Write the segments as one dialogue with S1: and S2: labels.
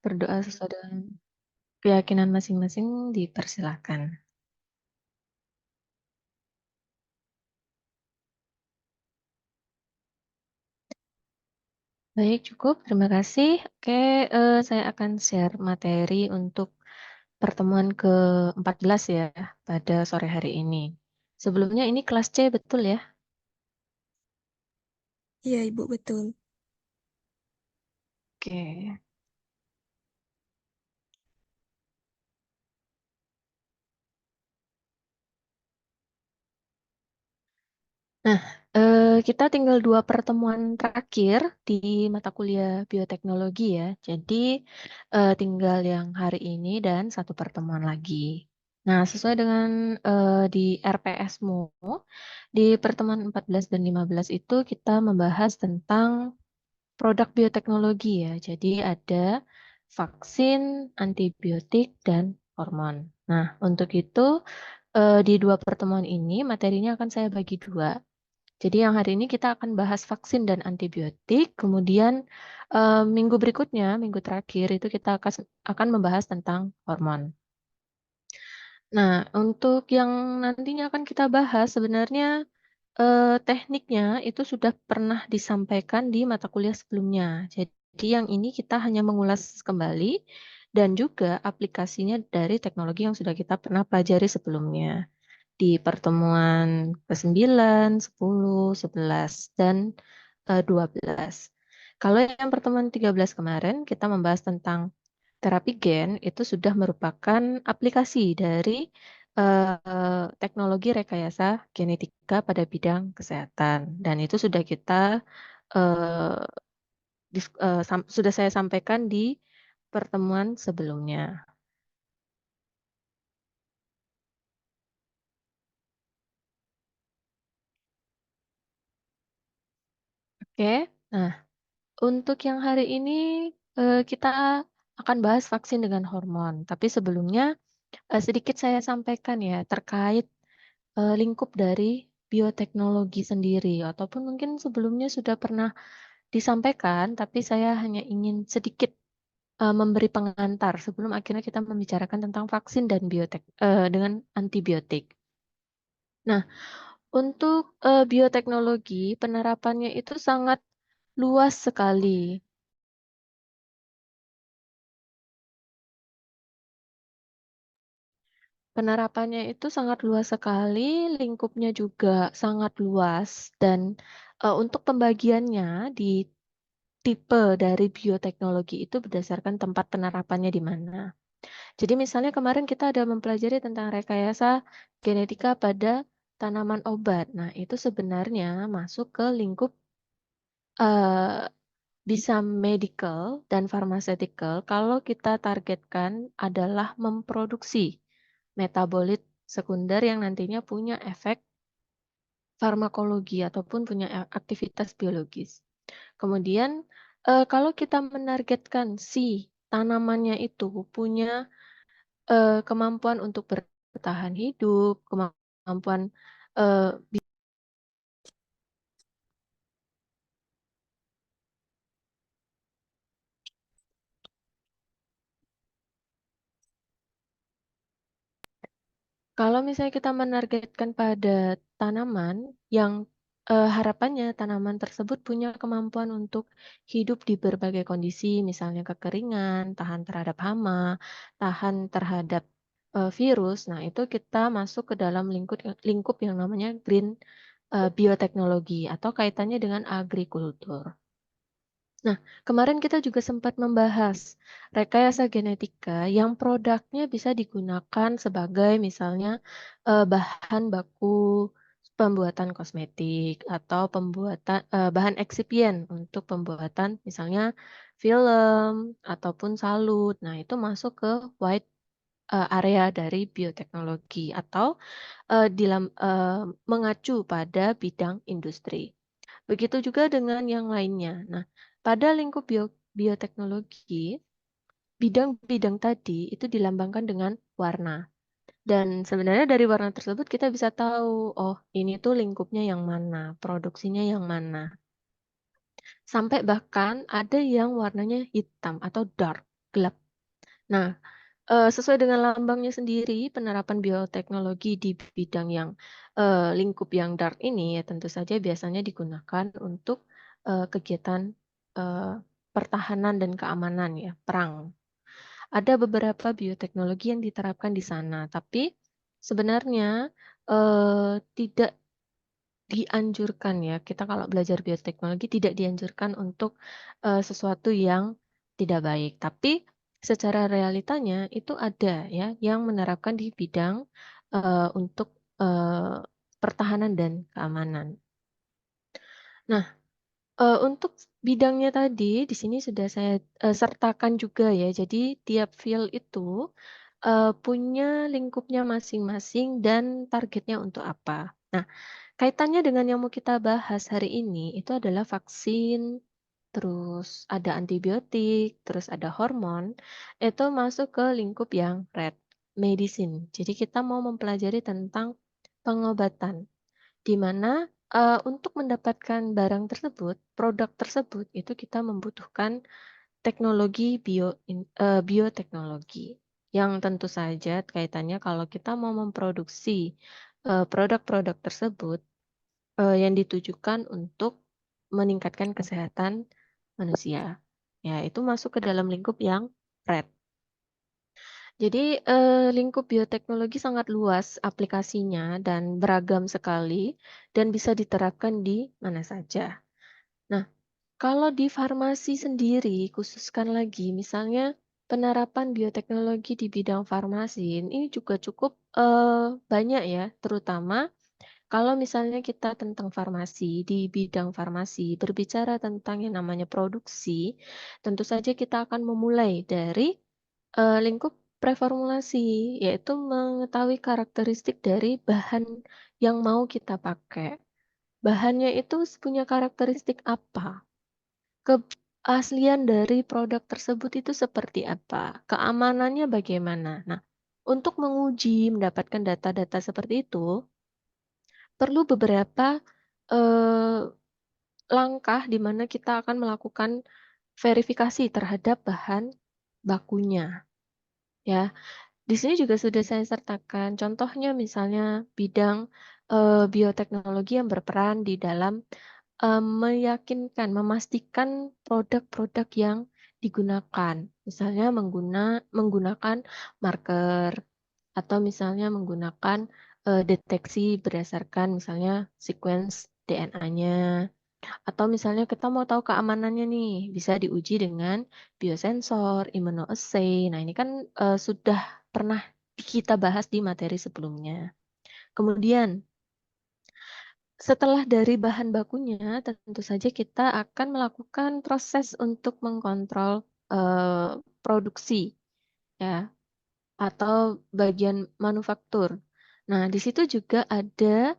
S1: Berdoa sesuai dengan keyakinan masing-masing dipersilakan. Baik, cukup. Terima kasih. Oke, saya akan share materi untuk pertemuan ke-14 ya, pada sore hari ini. Sebelumnya ini kelas C, betul ya?
S2: Iya, Ibu, betul.
S1: Oke. Nah, kita tinggal 2 pertemuan terakhir di mata kuliah bioteknologi ya. Jadi, tinggal yang hari ini dan satu pertemuan lagi. Nah, sesuai dengan, di RPS-mu, di pertemuan 14 dan 15 itu kita membahas tentang produk bioteknologi ya. Jadi ada vaksin, antibiotik, dan hormon. Nah, untuk itu, di 2 pertemuan ini materinya akan saya bagi 2. Jadi yang hari ini kita akan bahas vaksin dan antibiotik, kemudian, minggu berikutnya, minggu terakhir itu kita akan membahas tentang hormon. Nah, untuk yang nantinya akan kita bahas sebenarnya, tekniknya itu sudah pernah disampaikan di mata kuliah sebelumnya. Jadi yang ini kita hanya mengulas kembali dan juga aplikasinya dari teknologi yang sudah kita pernah pelajari sebelumnya. Di pertemuan ke-9, 10, 11, dan 12. Kalau yang pertemuan 13 kemarin kita membahas tentang terapi gen, itu sudah merupakan aplikasi dari, teknologi rekayasa genetika pada bidang kesehatan dan itu sudah kita, eee, sudah saya sampaikan di pertemuan sebelumnya. Oke. Nah, untuk yang hari ini, kita akan bahas vaksin dengan hormon. Tapi sebelumnya, sedikit saya sampaikan ya terkait, lingkup dari bioteknologi sendiri ataupun mungkin sebelumnya sudah pernah disampaikan, tapi saya hanya ingin sedikit, memberi pengantar sebelum akhirnya kita membicarakan tentang vaksin dan dengan antibiotik. Nah, untuk, bioteknologi penerapannya itu sangat luas sekali. Penerapannya itu sangat luas sekali, lingkupnya juga sangat luas dan, untuk pembagiannya di tipe dari bioteknologi itu berdasarkan tempat penerapannya di mana. Jadi misalnya kemarin kita ada mempelajari tentang rekayasa genetika pada tanaman obat. Nah, itu sebenarnya masuk ke lingkup, eee, bisa medical dan pharmaceutical kalau kita targetkan adalah memproduksi metabolit sekunder yang nantinya punya efek farmakologi ataupun punya aktivitas biologis. Kemudian, kalau kita menargetkan si tanamannya itu punya, kemampuan untuk bertahan hidup, kemampuan, eee Kalau misalnya kita menargetkan pada tanaman yang, harapannya tanaman tersebut punya kemampuan untuk hidup di berbagai kondisi, misalnya kekeringan, tahan terhadap hama, tahan terhadap, virus. Nah, itu kita masuk ke dalam lingkup yang namanya green, bioteknologi atau kaitannya dengan agrikultur. Nah, kemarin kita juga sempat membahas rekayasa genetika yang produknya bisa digunakan sebagai misalnya, bahan baku pembuatan kosmetik atau bahan eksipien untuk pembuatan misalnya film ataupun salut. Nah, itu masuk ke wide, area dari bioteknologi atau, mengacu pada bidang industri. Begitu juga dengan yang lainnya. Nah, pada lingkup bioteknologi, bidang-bidang tadi itu dilambangkan dengan warna. Dan sebenarnya dari warna tersebut kita bisa tahu, oh ini tuh lingkupnya yang mana, produksinya yang mana. Sampai bahkan ada yang warnanya hitam atau dark. gelap. Nah, sesuai dengan lambangnya sendiri, penerapan bioteknologi di bidang yang lingkup yang dark ini ya tentu saja biasanya digunakan untuk kegiatan eh, pertahanan dan keamanan ya, perang. Ada beberapa bioteknologi yang diterapkan di sana, tapi sebenarnya tidak dianjurkan ya, kita kalau belajar bioteknologi tidak dianjurkan untuk sesuatu yang tidak baik. Tapi secara realitanya itu ada ya yang menerapkan di bidang untuk eh, pertahanan dan keamanan. Nah, untuk bidangnya tadi di sini sudah saya sertakan juga ya. Jadi tiap field itu punya lingkupnya masing-masing dan targetnya untuk apa. Nah, kaitannya dengan yang mau kita bahas hari ini itu adalah vaksin, terus ada antibiotik, terus ada hormon, itu masuk ke lingkup yang red, medicine. Jadi kita mau mempelajari tentang pengobatan, di mana untuk mendapatkan barang tersebut, produk tersebut, itu kita membutuhkan teknologi bioteknologi. Yang tentu saja kaitannya kalau kita mau memproduksi produk-produk tersebut yang ditujukan untuk meningkatkan kesehatan manusia. Ya, itu masuk ke dalam lingkup yang red. Jadi, lingkup bioteknologi sangat luas aplikasinya dan beragam sekali dan bisa diterapkan di mana saja. Nah, kalau di farmasi sendiri, khususkan lagi, misalnya penerapan bioteknologi di bidang farmasi ini juga cukup banyak ya, terutama kalau misalnya kita tentang farmasi, di bidang farmasi, berbicara tentang yang namanya produksi, tentu saja kita akan memulai dari lingkup preformulasi, yaitu mengetahui karakteristik dari bahan yang mau kita pakai. Bahannya itu punya karakteristik apa? Keaslian dari produk tersebut itu seperti apa? Keamanannya bagaimana? Nah, untuk menguji mendapatkan data-data seperti itu, perlu beberapa eh, langkah di mana kita akan melakukan verifikasi terhadap bahan bakunya. Ya, di sini juga sudah saya sertakan. Contohnya misalnya bidang bioteknologi yang berperan di dalam meyakinkan, memastikan produk-produk yang digunakan. Misalnya menggunakan marker atau misalnya menggunakan deteksi berdasarkan misalnya sequence DNA-nya. Atau misalnya kita mau tahu keamanannya nih, bisa diuji dengan biosensor, immunoassay. Nah, ini kan sudah pernah kita bahas di materi sebelumnya. Kemudian, setelah dari bahan bakunya, tentu saja kita akan melakukan proses untuk mengkontrol produksi, ya, atau bagian manufaktur. Nah, di situ juga ada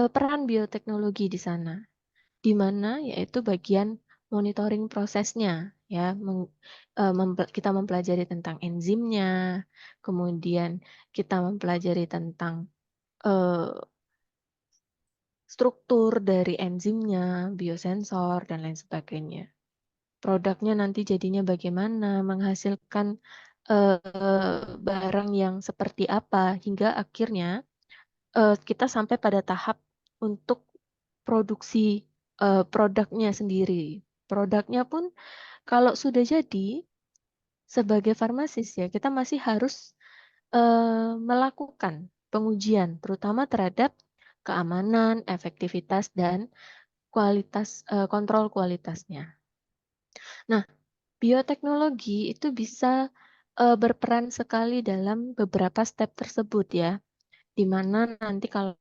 S1: peran bioteknologi di sana. Di mana yaitu bagian monitoring prosesnya ya kita mempelajari tentang enzimnya, kemudian kita mempelajari tentang eh, struktur dari enzimnya, biosensor dan lain sebagainya. Produknya nanti jadinya bagaimana, menghasilkan barang yang seperti apa hingga akhirnya kita sampai pada tahap untuk produksi produknya sendiri. Produknya pun kalau sudah jadi, sebagai farmasis ya, kita masih harus melakukan pengujian, terutama terhadap keamanan, efektivitas, dan kualitas kontrol kualitasnya. Nah, bioteknologi itu bisa berperan sekali dalam beberapa step tersebut ya, di mana nanti kalau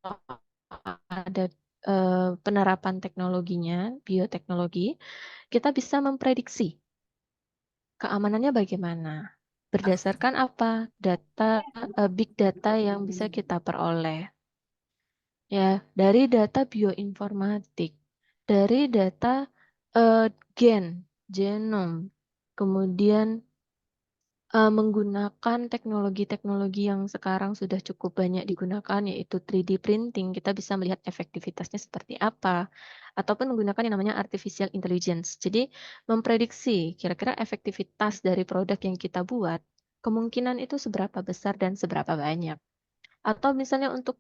S1: ada penerapan teknologinya, bioteknologi, kita bisa memprediksi keamanannya bagaimana. Berdasarkan apa? Data, big data yang bisa kita peroleh. Ya, dari data bioinformatik, dari data gen, genom, kemudian Menggunakan teknologi-teknologi yang sekarang sudah cukup banyak digunakan, yaitu 3D printing, kita bisa melihat efektivitasnya seperti apa, ataupun menggunakan yang namanya artificial intelligence. Jadi, memprediksi kira-kira efektivitas dari produk yang kita buat, kemungkinan itu seberapa besar dan seberapa banyak. Atau misalnya untuk,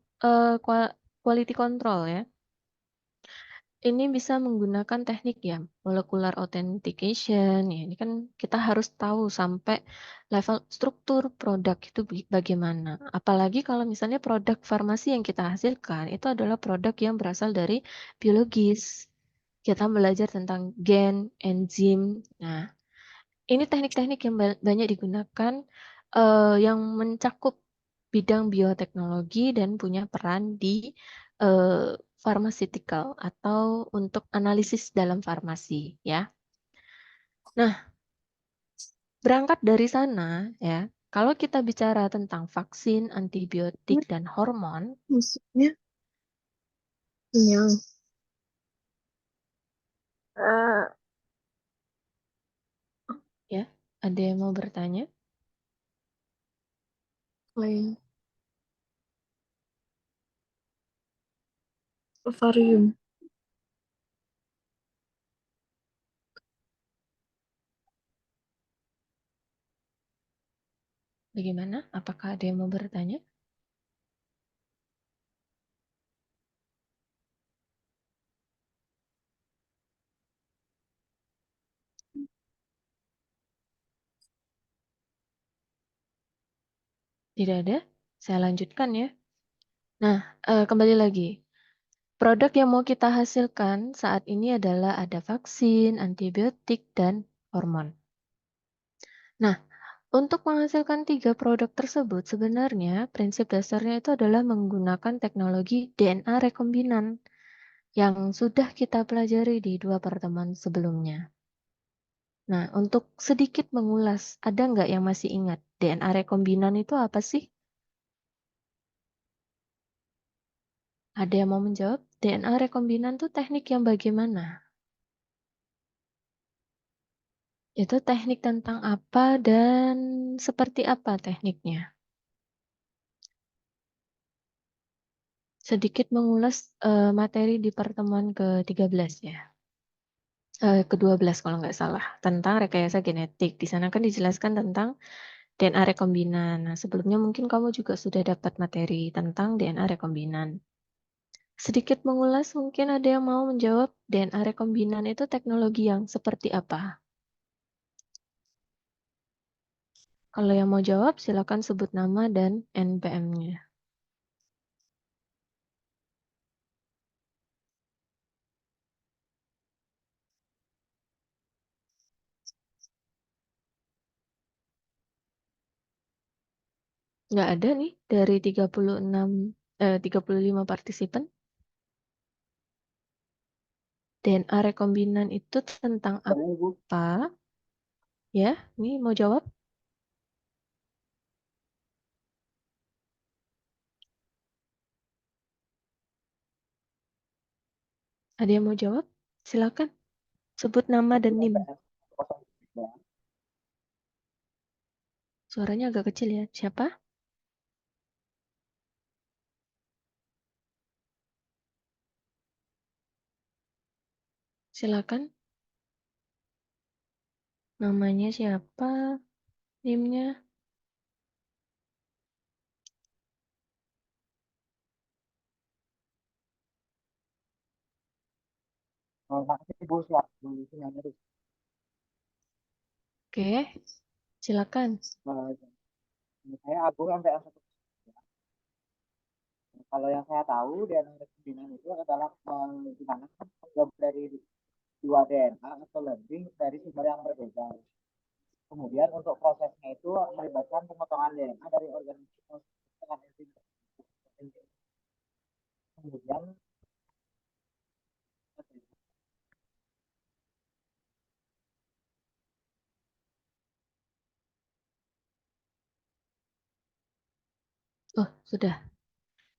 S1: quality control ya. Ini bisa menggunakan teknik ya, molecular authentication, ya ini kan kita harus tahu sampai level struktur produk itu bagaimana. Apalagi kalau misalnya produk farmasi yang kita hasilkan itu adalah produk yang berasal dari biologis. Kita belajar tentang gen, enzim. Nah, ini teknik-teknik yang banyak digunakan, yang mencakup bidang bioteknologi dan punya peran di, pharmaceutical atau untuk analisis dalam farmasi, ya. Nah, berangkat dari sana ya, kalau kita bicara tentang vaksin, antibiotik, dan hormon,
S2: Maksudnya kenyang. Eh,
S1: ya, ada yang mau bertanya?
S2: Lain. Ovarium.
S1: Bagaimana? Apakah ada yang mau bertanya? Tidak ada? Saya lanjutkan ya. Nah, kembali lagi. Produk yang mau kita hasilkan saat ini adalah ada vaksin, antibiotik, dan hormon. Nah, untuk menghasilkan 3 produk tersebut sebenarnya prinsip dasarnya itu adalah menggunakan teknologi DNA rekombinan yang sudah kita pelajari di 2 pertemuan sebelumnya. Nah, untuk sedikit mengulas, ada nggak yang masih ingat DNA rekombinan itu apa sih? Ada yang mau menjawab? DNA rekombinan itu teknik yang bagaimana? Itu teknik tentang apa dan seperti apa tekniknya? Sedikit mengulas, materi di pertemuan ke-13 ya, ke-12 kalau nggak salah, tentang rekayasa genetik. Di sana kan dijelaskan tentang DNA rekombinan. Nah, sebelumnya mungkin kamu juga sudah dapat materi tentang DNA rekombinan. Sedikit mengulas, mungkin ada yang mau menjawab DNA rekombinan itu teknologi yang seperti apa? Kalau yang mau jawab, silakan sebut nama dan NPM-nya. Nggak ada nih dari 35 partisipan. DNA rekombinan itu tentang apa? Ya, ini mau jawab? Ada yang mau jawab? Silakan. Sebut nama dan NIM. Suaranya agak kecil ya. Siapa? Silakan. Namanya siapa? NIM-nya? Oke, silakan.
S3: Saya Agung MTS. Kalau yang saya tahu DNA rekombinan itu adalah gimana menggabung dari dua DNA atau lebih dari sumber yang berbeda. Kemudian untuk prosesnya itu melibatkan pemotongan DNA dari organisme dengan enzim. Kemudian
S1: Oh, sudah.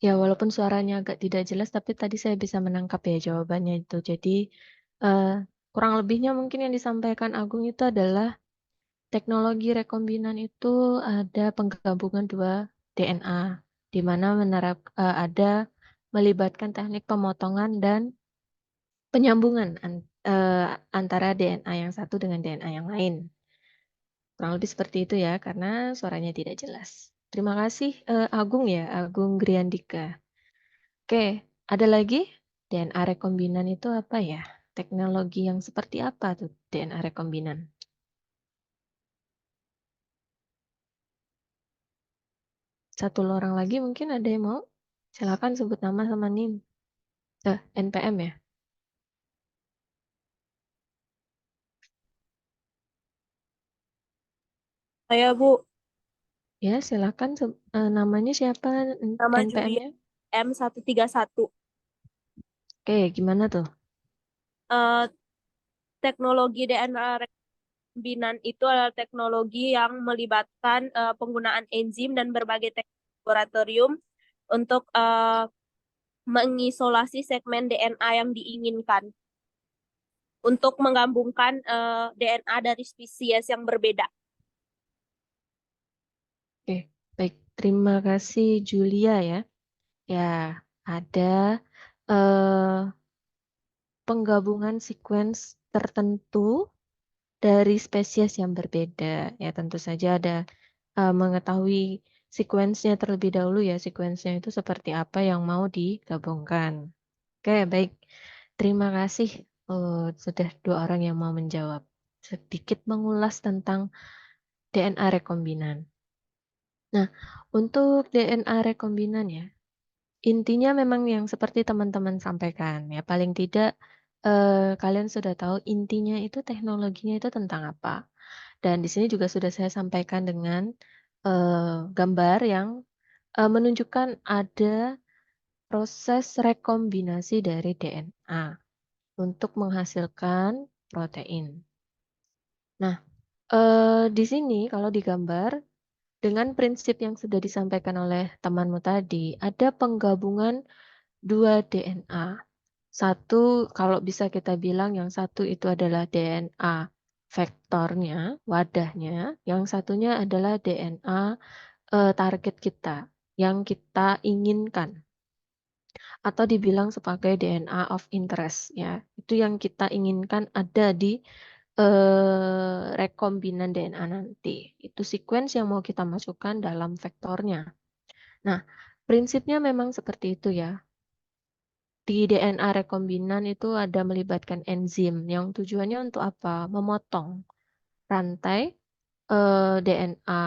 S1: Ya, walaupun suaranya agak tidak jelas, tapi tadi saya bisa menangkap ya jawabannya itu. Jadi, kurang lebihnya mungkin yang disampaikan Agung itu adalah teknologi rekombinan itu ada penggabungan dua DNA, di mana ada melibatkan teknik pemotongan dan penyambungan antara DNA yang satu dengan DNA yang lain. Kurang lebih seperti itu ya, karena suaranya tidak jelas. Terima kasih Agung ya, Agung Griandika. Oke, ada lagi? DNA rekombinan itu apa ya? Teknologi yang seperti apa tuh DNA rekombinan? Satu orang lagi mungkin ada yang mau? Silakan sebut nama sama NIM. NPM ya?
S4: Saya Bu,
S1: Ya, silakan. Namanya siapa
S4: nama Julia
S1: NPM-nya?
S4: M131.
S1: Oke, gimana tuh?
S4: Eh, teknologi DNA rekombinan itu adalah teknologi yang melibatkan penggunaan enzim dan berbagai teknik laboratorium untuk mengisolasi segmen DNA yang diinginkan untuk menggabungkan DNA dari spesies yang berbeda.
S1: Oke, baik. Terima kasih Julia ya. Ya, ada penggabungan sequence tertentu dari spesies yang berbeda. Ya, tentu saja ada mengetahui sequence-nya terlebih dahulu ya. Sequence-nya itu seperti apa yang mau digabungkan. Oke, baik. Terima kasih. Sudah dua orang yang mau menjawab. Sedikit mengulas tentang DNA rekombinan. Nah, untuk DNA rekombinan ya, intinya memang yang seperti teman-teman sampaikan ya, paling tidak kalian sudah tahu intinya itu teknologinya itu tentang apa. Dan di sini juga sudah saya sampaikan dengan gambar yang menunjukkan ada proses rekombinasi dari DNA untuk menghasilkan protein. Nah, di sini kalau digambar dengan prinsip yang sudah disampaikan oleh temanmu tadi, ada penggabungan dua DNA. Satu, kalau bisa kita bilang yang satu itu adalah DNA vektornya, wadahnya. Yang satunya adalah DNA target kita, yang kita inginkan. Atau dibilang sebagai DNA of interest ya. Itu yang kita inginkan ada di rekombinan DNA nanti. Itu sequence yang mau kita masukkan dalam vektornya. Nah, prinsipnya memang seperti itu ya. Di DNA rekombinan itu ada melibatkan enzim yang tujuannya untuk apa? Memotong rantai DNA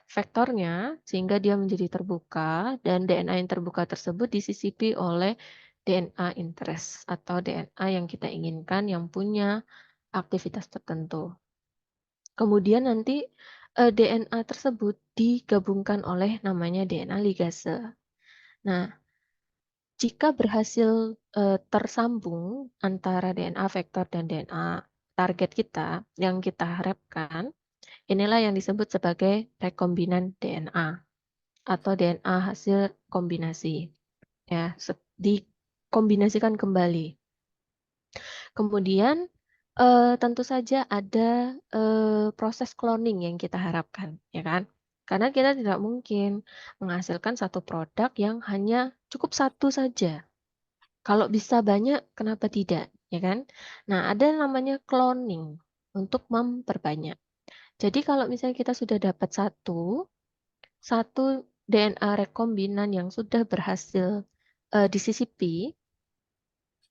S1: vektornya sehingga dia menjadi terbuka dan DNA yang terbuka tersebut disisipi oleh DNA interest atau DNA yang kita inginkan yang punya aktivitas tertentu. Kemudian nanti DNA tersebut digabungkan oleh namanya DNA ligase. Nah, jika berhasil tersambung antara DNA vektor dan DNA target kita yang kita harapkan, inilah yang disebut sebagai rekombinan DNA atau DNA hasil kombinasi. Ya, dikombinasikan kembali. Kemudian tentu saja ada proses cloning yang kita harapkan, ya kan? Karena kita tidak mungkin menghasilkan satu produk yang hanya cukup satu saja. Kalau bisa banyak, kenapa tidak, ya kan? Nah, ada namanya cloning untuk memperbanyak. Jadi kalau misalnya kita sudah dapat satu DNA rekombinan yang sudah berhasil disisipi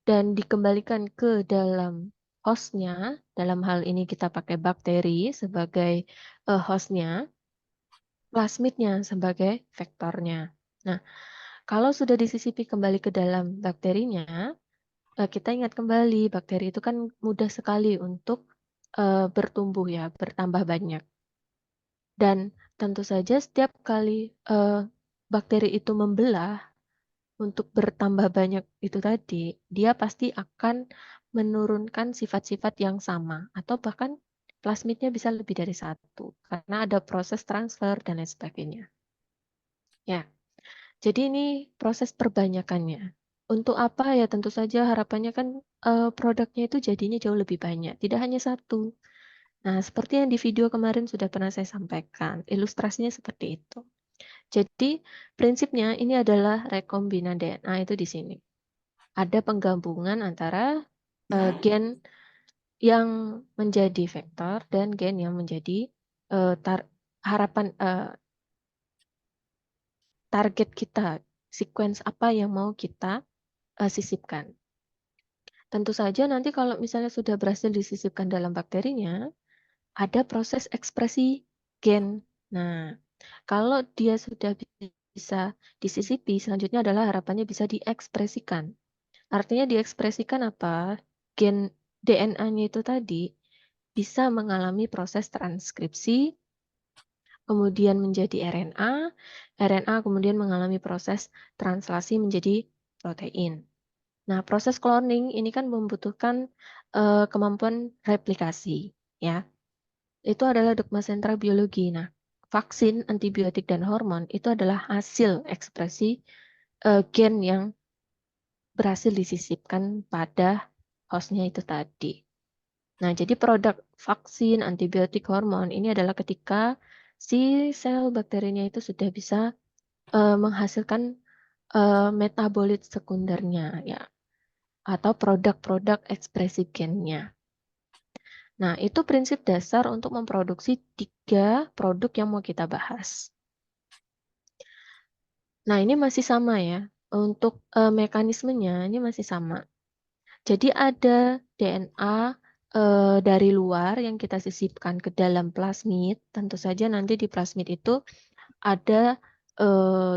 S1: dan dikembalikan ke dalam hostnya, dalam hal ini kita pakai bakteri sebagai hostnya, plasmidnya sebagai vektornya. Nah, kalau sudah disisipi kembali ke dalam bakterinya, kita ingat kembali bakteri itu kan mudah sekali untuk bertumbuh ya, bertambah banyak. Dan tentu saja setiap kali bakteri itu membelah untuk bertambah banyak itu tadi, dia pasti akan menurunkan sifat-sifat yang sama atau bahkan plasmidnya bisa lebih dari satu karena ada proses transfer dan lain sebagainya. Ya, jadi ini proses perbanyakannya. Untuk apa ya tentu saja harapannya kan produknya itu jadinya jauh lebih banyak, tidak hanya satu. Nah, seperti yang di video kemarin sudah pernah saya sampaikan, ilustrasinya seperti itu. Jadi, prinsipnya ini adalah rekombinan DNA itu di sini. Ada penggabungan antara gen yang menjadi vektor dan gen yang menjadi target kita, sequence apa yang mau kita sisipkan. Tentu saja nanti kalau misalnya sudah berhasil disisipkan dalam bakterinya, ada proses ekspresi gen. Nah, kalau dia sudah bisa disisipi, selanjutnya adalah harapannya bisa diekspresikan. Artinya diekspresikan apa? Gen DNA-nya itu tadi bisa mengalami proses transkripsi, kemudian menjadi RNA, RNA kemudian mengalami proses translasi menjadi protein. Nah, proses cloning ini kan membutuhkan kemampuan replikasi, ya. Itu adalah dogma sentral biologi. Nah, vaksin, antibiotik, dan hormon itu adalah hasil ekspresi gen yang berhasil disisipkan pada hostnya itu tadi. Nah, jadi produk vaksin, antibiotik, hormon ini adalah ketika si sel bakterinya itu sudah bisa menghasilkan metabolit sekundernya, ya, atau produk-produk ekspresi gennya. Nah, itu prinsip dasar untuk memproduksi 3 produk yang mau kita bahas. Nah, ini masih sama ya. Untuk mekanismenya ini masih sama. Jadi ada DNA dari luar yang kita sisipkan ke dalam plasmid. Tentu saja nanti di plasmid itu ada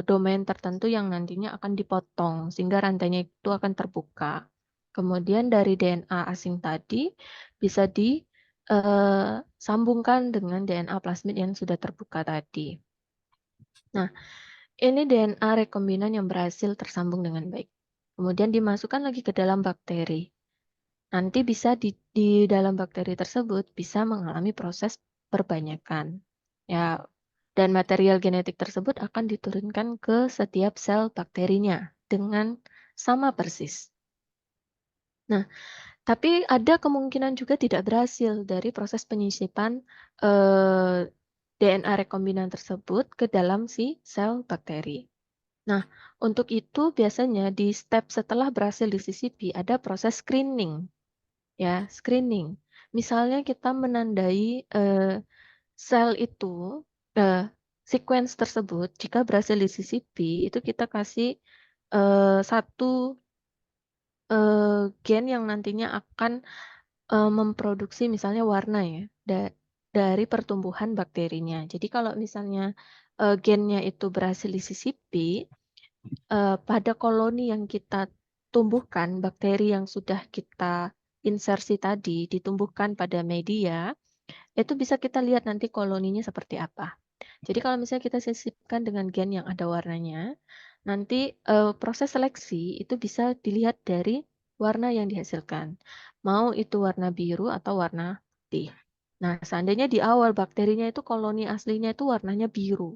S1: domain tertentu yang nantinya akan dipotong sehingga rantainya itu akan terbuka. Kemudian dari DNA asing tadi bisa disambungkan dengan DNA plasmid yang sudah terbuka tadi. Nah, ini DNA rekombinan yang berhasil tersambung dengan baik. Kemudian dimasukkan lagi ke dalam bakteri. Nanti bisa di dalam bakteri tersebut bisa mengalami proses perbanyakan. Ya, dan material genetik tersebut akan diturunkan ke setiap sel bakterinya dengan sama persis. Nah, tapi ada kemungkinan juga tidak berhasil dari proses penyisipan DNA rekombinan tersebut ke dalam si sel bakteri. Nah, untuk itu biasanya di step setelah berhasil disisipi ada proses screening. Ya, screening. Misalnya kita menandai sel itu, sequence tersebut jika berhasil disisipi itu kita kasih satu gen yang nantinya akan memproduksi misalnya warna ya dari pertumbuhan bakterinya. Jadi kalau misalnya gennya itu berhasil disisipi, pada koloni yang kita tumbuhkan, bakteri yang sudah kita insersi tadi ditumbuhkan pada media, itu bisa kita lihat nanti koloninya seperti apa. Jadi kalau misalnya kita sisipkan dengan gen yang ada warnanya, nanti proses seleksi itu bisa dilihat dari warna yang dihasilkan. Mau itu warna biru atau warna putih. Nah, seandainya di awal bakterinya itu koloni aslinya itu warnanya biru.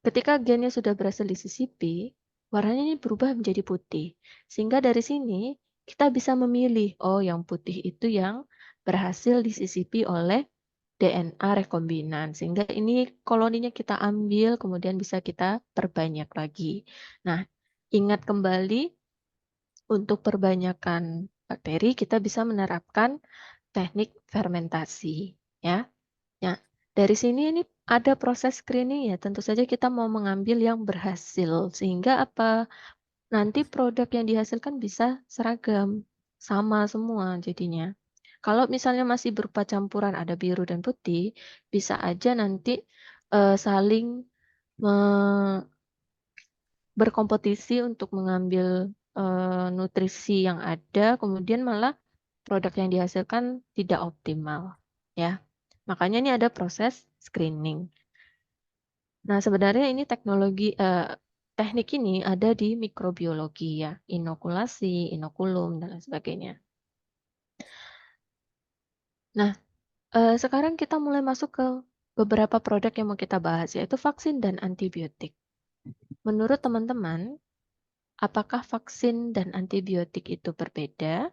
S1: Ketika gennya sudah berhasil disisipi, warnanya ini berubah menjadi putih. Sehingga dari sini kita bisa memilih, oh yang putih itu yang berhasil disisipi oleh DNA rekombinan. Sehingga ini koloninya kita ambil, kemudian bisa kita perbanyak lagi. Nah, ingat kembali untuk perbanyakan bakteri, kita bisa menerapkan teknik fermentasi. Ya. Ya, dari sini ini ada proses screening ya. Tentu saja kita mau mengambil yang berhasil sehingga apa nanti produk yang dihasilkan bisa seragam, sama semua jadinya. Kalau misalnya masih berupa campuran ada biru dan putih, bisa aja nanti saling berkompetisi untuk mengambil nutrisi yang ada, kemudian malah produk yang dihasilkan tidak optimal, ya. Makanya ini ada proses screening. Nah, sebenarnya ini teknik ini ada di mikrobiologi ya, inokulasi, inokulum, dan lain sebagainya. Nah, sekarang kita mulai masuk ke beberapa produk yang mau kita bahas, yaitu vaksin dan antibiotik. Menurut teman-teman, apakah vaksin dan antibiotik itu berbeda?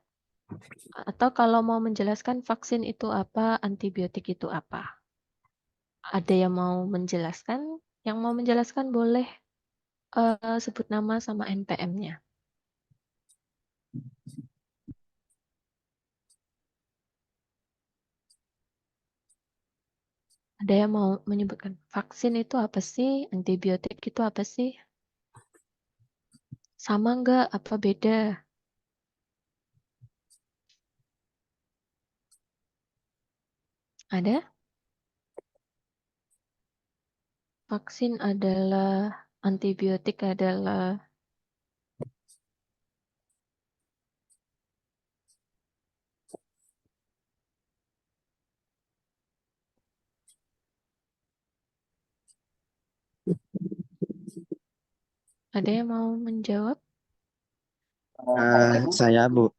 S1: Atau kalau mau menjelaskan vaksin itu apa, antibiotik itu apa? Ada yang mau menjelaskan? Yang mau menjelaskan boleh sebut nama sama NPM-nya. Ada yang mau menyebutkan vaksin itu apa sih? Antibiotik itu apa sih? Sama nggak? Apa beda? Ada? Vaksin adalah, antibiotik adalah. Ada yang mau menjawab?
S5: Saya Bu,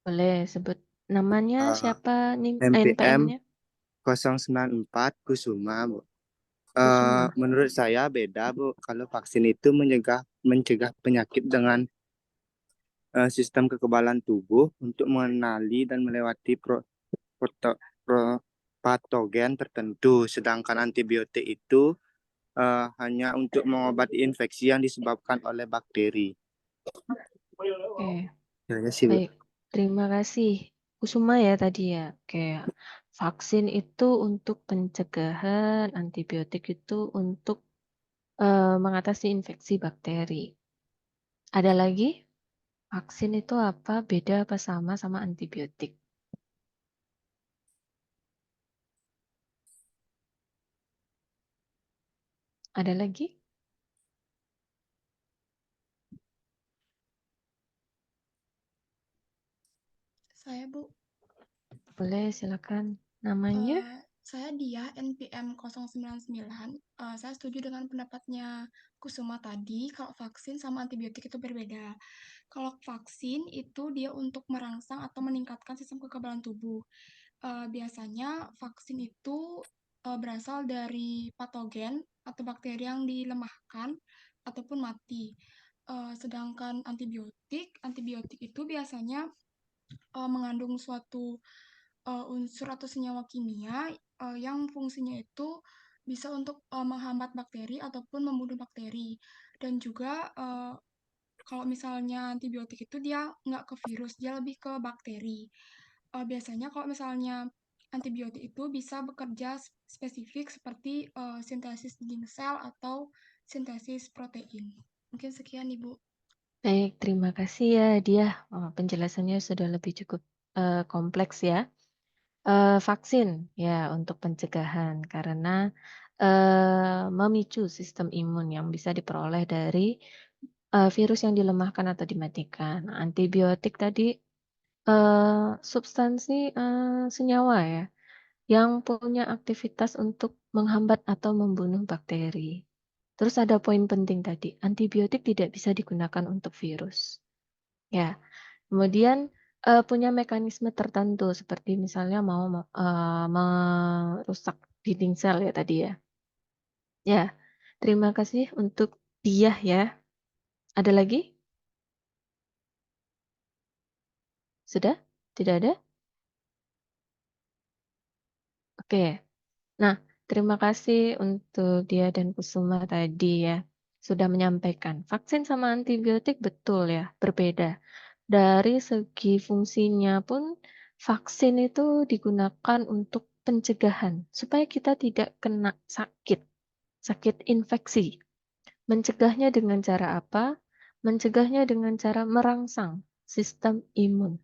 S1: Boleh sebut namanya
S5: Eh,
S1: siapa nih
S5: NPM
S1: NPM-nya?
S5: 094 Kusuma Bu.
S1: Kusuma.
S5: Menurut saya beda Bu, kalau vaksin itu mencegah penyakit dengan sistem kekebalan tubuh untuk mengenali dan melewati pro- patogen tertentu, sedangkan antibiotik itu hanya untuk mengobati infeksi yang disebabkan oleh bakteri.
S1: Oke,
S5: Kayaknya sih Bu.
S1: baik. Terima kasih. Kusuma ya tadi ya. Oke. Vaksin itu untuk pencegahan, antibiotik itu untuk mengatasi infeksi bakteri. Ada lagi? Vaksin itu apa? Beda apa sama antibiotik? Ada lagi?
S2: Saya Bu,
S1: Boleh, silakan. Namanya?
S2: saya Dia NPM 099. Saya setuju dengan pendapatnya Kusuma tadi kalau vaksin sama antibiotik itu berbeda. Kalau vaksin itu dia untuk merangsang atau meningkatkan sistem kekebalan tubuh. Biasanya vaksin itu berasal dari patogen atau bakteri yang dilemahkan ataupun mati. Sedangkan antibiotik itu biasanya mengandung suatu unsur atau senyawa kimia yang fungsinya itu bisa untuk menghambat bakteri ataupun membunuh bakteri. Dan juga kalau misalnya antibiotik itu dia nggak ke virus, dia lebih ke bakteri. Biasanya kalau misalnya antibiotik itu bisa bekerja spesifik seperti sintesis dinding sel atau sintesis protein. Mungkin sekian Ibu.
S1: Baik, terima kasih ya dia. Penjelasannya sudah lebih cukup kompleks ya. Vaksin ya untuk pencegahan karena memicu sistem imun yang bisa diperoleh dari virus yang dilemahkan atau dimatikan. Nah, antibiotik tadi substansi senyawa ya yang punya aktivitas untuk menghambat atau membunuh bakteri. Terus ada poin penting tadi, antibiotik tidak bisa digunakan untuk virus. Ya, kemudian punya mekanisme tertentu seperti misalnya mau merusak dinding sel ya tadi ya. Ya, terima kasih untuk dia ya. Ada lagi? Sudah? Tidak ada? Oke. Nah, terima kasih untuk dia dan Kusuma tadi ya. Sudah menyampaikan vaksin sama antibiotik betul ya, berbeda. Dari segi fungsinya pun vaksin itu digunakan untuk pencegahan supaya kita tidak kena sakit infeksi. Mencegahnya dengan cara apa? Mencegahnya dengan cara merangsang sistem imun.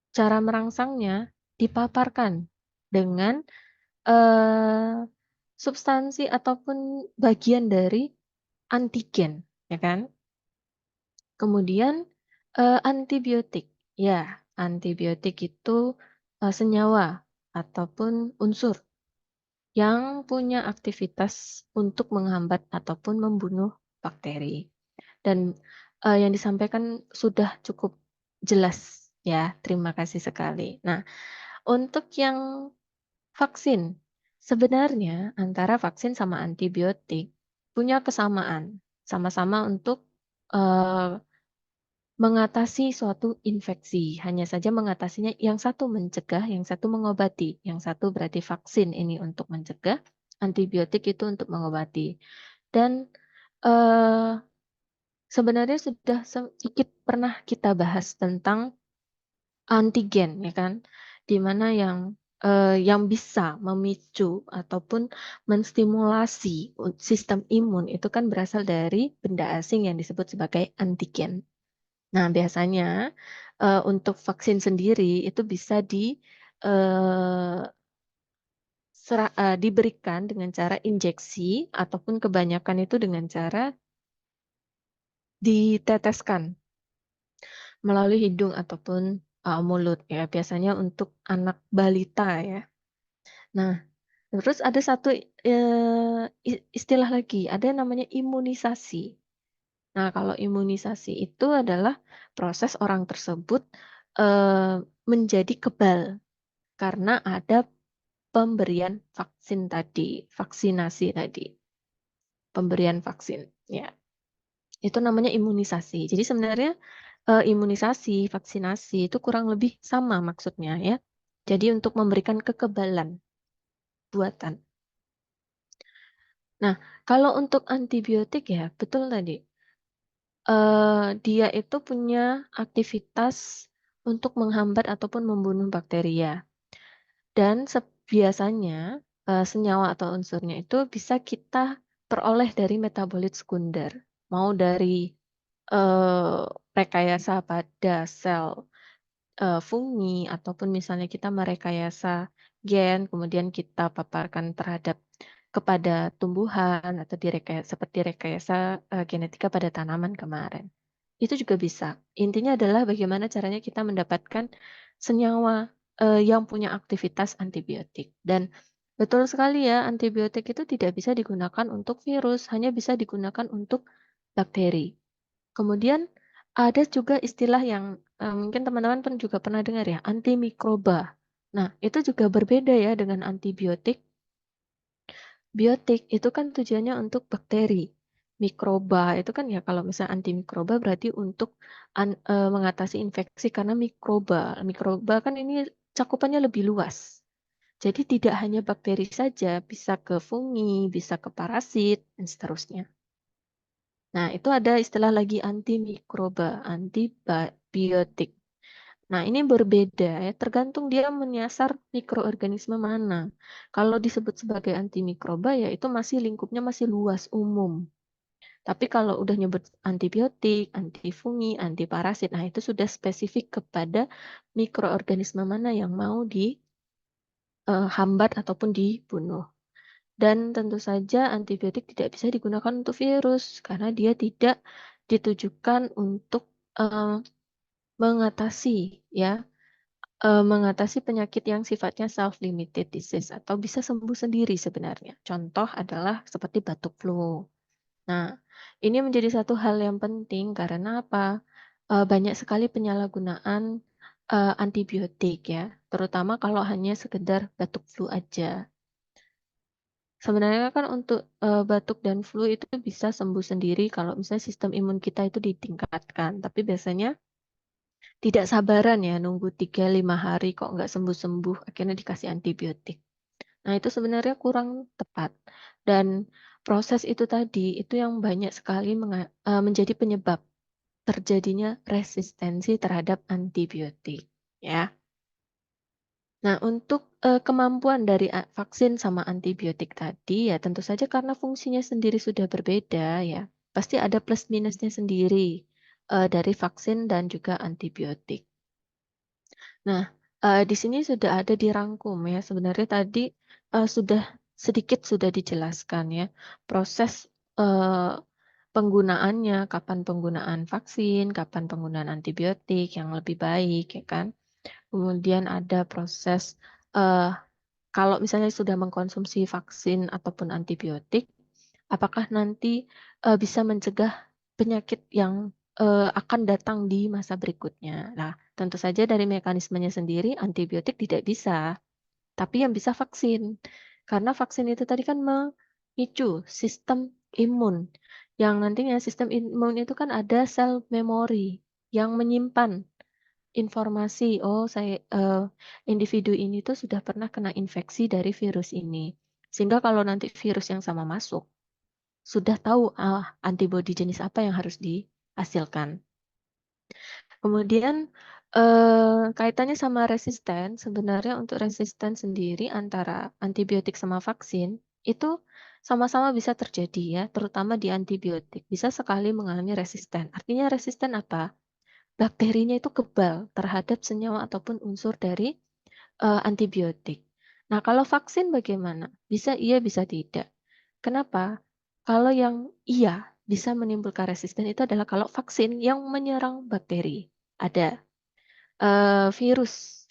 S1: Cara merangsangnya dipaparkan dengan substansi ataupun bagian dari antigen, ya kan? Kemudian antibiotik. Ya, antibiotik itu senyawa ataupun unsur yang punya aktivitas untuk menghambat ataupun membunuh bakteri. Dan yang disampaikan sudah cukup jelas ya. Terima kasih sekali. Nah, untuk yang vaksin, sebenarnya antara vaksin sama antibiotik punya kesamaan, sama-sama untuk mengatasi suatu infeksi. Hanya saja mengatasinya yang satu mencegah, yang satu mengobati. Yang satu berarti vaksin ini untuk mencegah, antibiotik itu untuk mengobati. Dan sebenarnya sudah sedikit pernah kita bahas tentang antigen, ya kan? Di mana yang bisa memicu ataupun menstimulasi sistem imun itu kan berasal dari benda asing yang disebut sebagai antigen. Nah, biasanya untuk vaksin sendiri itu bisa eee, diberikan dengan cara injeksi ataupun kebanyakan itu dengan cara diteteskan melalui hidung ataupun mulut ya, biasanya untuk anak balita ya. Nah, terus ada satu istilah lagi, ada yang namanya imunisasi. Nah, kalau imunisasi itu adalah proses orang tersebut menjadi kebal karena ada pemberian vaksin tadi, vaksinasi tadi, pemberian vaksin, ya. Itu namanya imunisasi. Jadi sebenarnya imunisasi, vaksinasi itu kurang lebih sama maksudnya ya. Jadi untuk memberikan kekebalan buatan. Nah, kalau untuk antibiotik ya betul tadi. Dia itu punya aktivitas untuk menghambat ataupun membunuh bakteria. Dan biasanya, senyawa atau unsurnya itu bisa kita peroleh dari metabolit sekunder. Mau dari, eee, rekayasa pada sel, fungi ataupun misalnya kita merekayasa gen, kemudian kita paparkan kepada tumbuhan atau seperti rekayasa, genetika pada tanaman kemarin. Itu juga bisa. Intinya adalah bagaimana caranya kita mendapatkan senyawa, yang punya aktivitas antibiotik. Dan betul sekali ya, antibiotik itu tidak bisa digunakan untuk virus, hanya bisa digunakan untuk bakteri. Kemudian ada juga istilah yang, mungkin teman-teman juga pernah dengar ya, antimikroba. Nah, itu juga berbeda ya dengan antibiotik. Biotik itu kan tujuannya untuk bakteri. Mikroba itu kan ya kalau misalnya antimikroba berarti untuk mengatasi infeksi karena mikroba. Mikroba kan ini cakupannya lebih luas. Jadi tidak hanya bakteri saja, bisa ke fungi, bisa ke parasit, dan seterusnya. Nah, itu ada istilah lagi antimikroba, antibiotik. Nah, ini berbeda ya, tergantung dia menyasar mikroorganisme mana. Kalau disebut sebagai antimikroba ya itu masih lingkupnya masih luas, umum. Tapi kalau udah nyebut antibiotik, antifungi, antiparasit, nah itu sudah spesifik kepada mikroorganisme mana yang mau dihambat ataupun dibunuh. Dan tentu saja antibiotik tidak bisa digunakan untuk virus karena dia tidak ditujukan untuk mengatasi ya mengatasi penyakit yang sifatnya self-limited disease atau bisa sembuh sendiri sebenarnya. Contoh adalah seperti batuk flu. Nah, ini menjadi satu hal yang penting karena apa? Banyak sekali penyalahgunaan antibiotik ya, terutama kalau hanya sekedar batuk flu aja. Sebenarnya kan untuk batuk dan flu itu bisa sembuh sendiri kalau misalnya sistem imun kita itu ditingkatkan, tapi biasanya tidak sabaran ya nunggu 3-5 hari kok nggak sembuh-sembuh, akhirnya dikasih antibiotik. Nah, itu sebenarnya kurang tepat. Dan proses itu tadi, itu yang banyak sekali menjadi penyebab terjadinya resistensi terhadap antibiotik, ya. Nah, untuk kemampuan dari vaksin sama antibiotik tadi ya tentu saja karena fungsinya sendiri sudah berbeda ya, pasti ada plus minusnya sendiri dari vaksin dan juga antibiotik. Nah, di sini sudah ada dirangkum ya, sebenarnya tadi, sudah dijelaskan ya, proses, penggunaannya, kapan penggunaan vaksin, kapan penggunaan antibiotik yang lebih baik ya kan. Kemudian ada proses, eee, kalau misalnya sudah mengkonsumsi vaksin ataupun antibiotik, apakah nanti, bisa mencegah penyakit yang, akan datang di masa berikutnya. Nah, tentu saja dari mekanismenya sendiri antibiotik tidak bisa, tapi yang bisa vaksin. Karena vaksin itu tadi kan memicu sistem imun, yang nantinya sistem imun itu kan ada sel memori. yang menyimpan informasi, individu ini tuh sudah pernah kena infeksi dari virus ini. Sehingga kalau nanti virus yang sama masuk, sudah tahu antibodi jenis apa yang harus dihasilkan. Kemudian kaitannya sama resisten, sebenarnya untuk resisten sendiri antara antibiotik sama vaksin itu sama-sama bisa terjadi ya, terutama di antibiotik. Bisa sekali mengalami resisten. Artinya resisten apa? Bakterinya itu kebal terhadap senyawa ataupun unsur dari antibiotik. Nah, kalau vaksin bagaimana? Bisa iya, bisa tidak. Kenapa? Kalau yang iya bisa menimbulkan resisten itu adalah kalau vaksin yang menyerang bakteri. Ada virus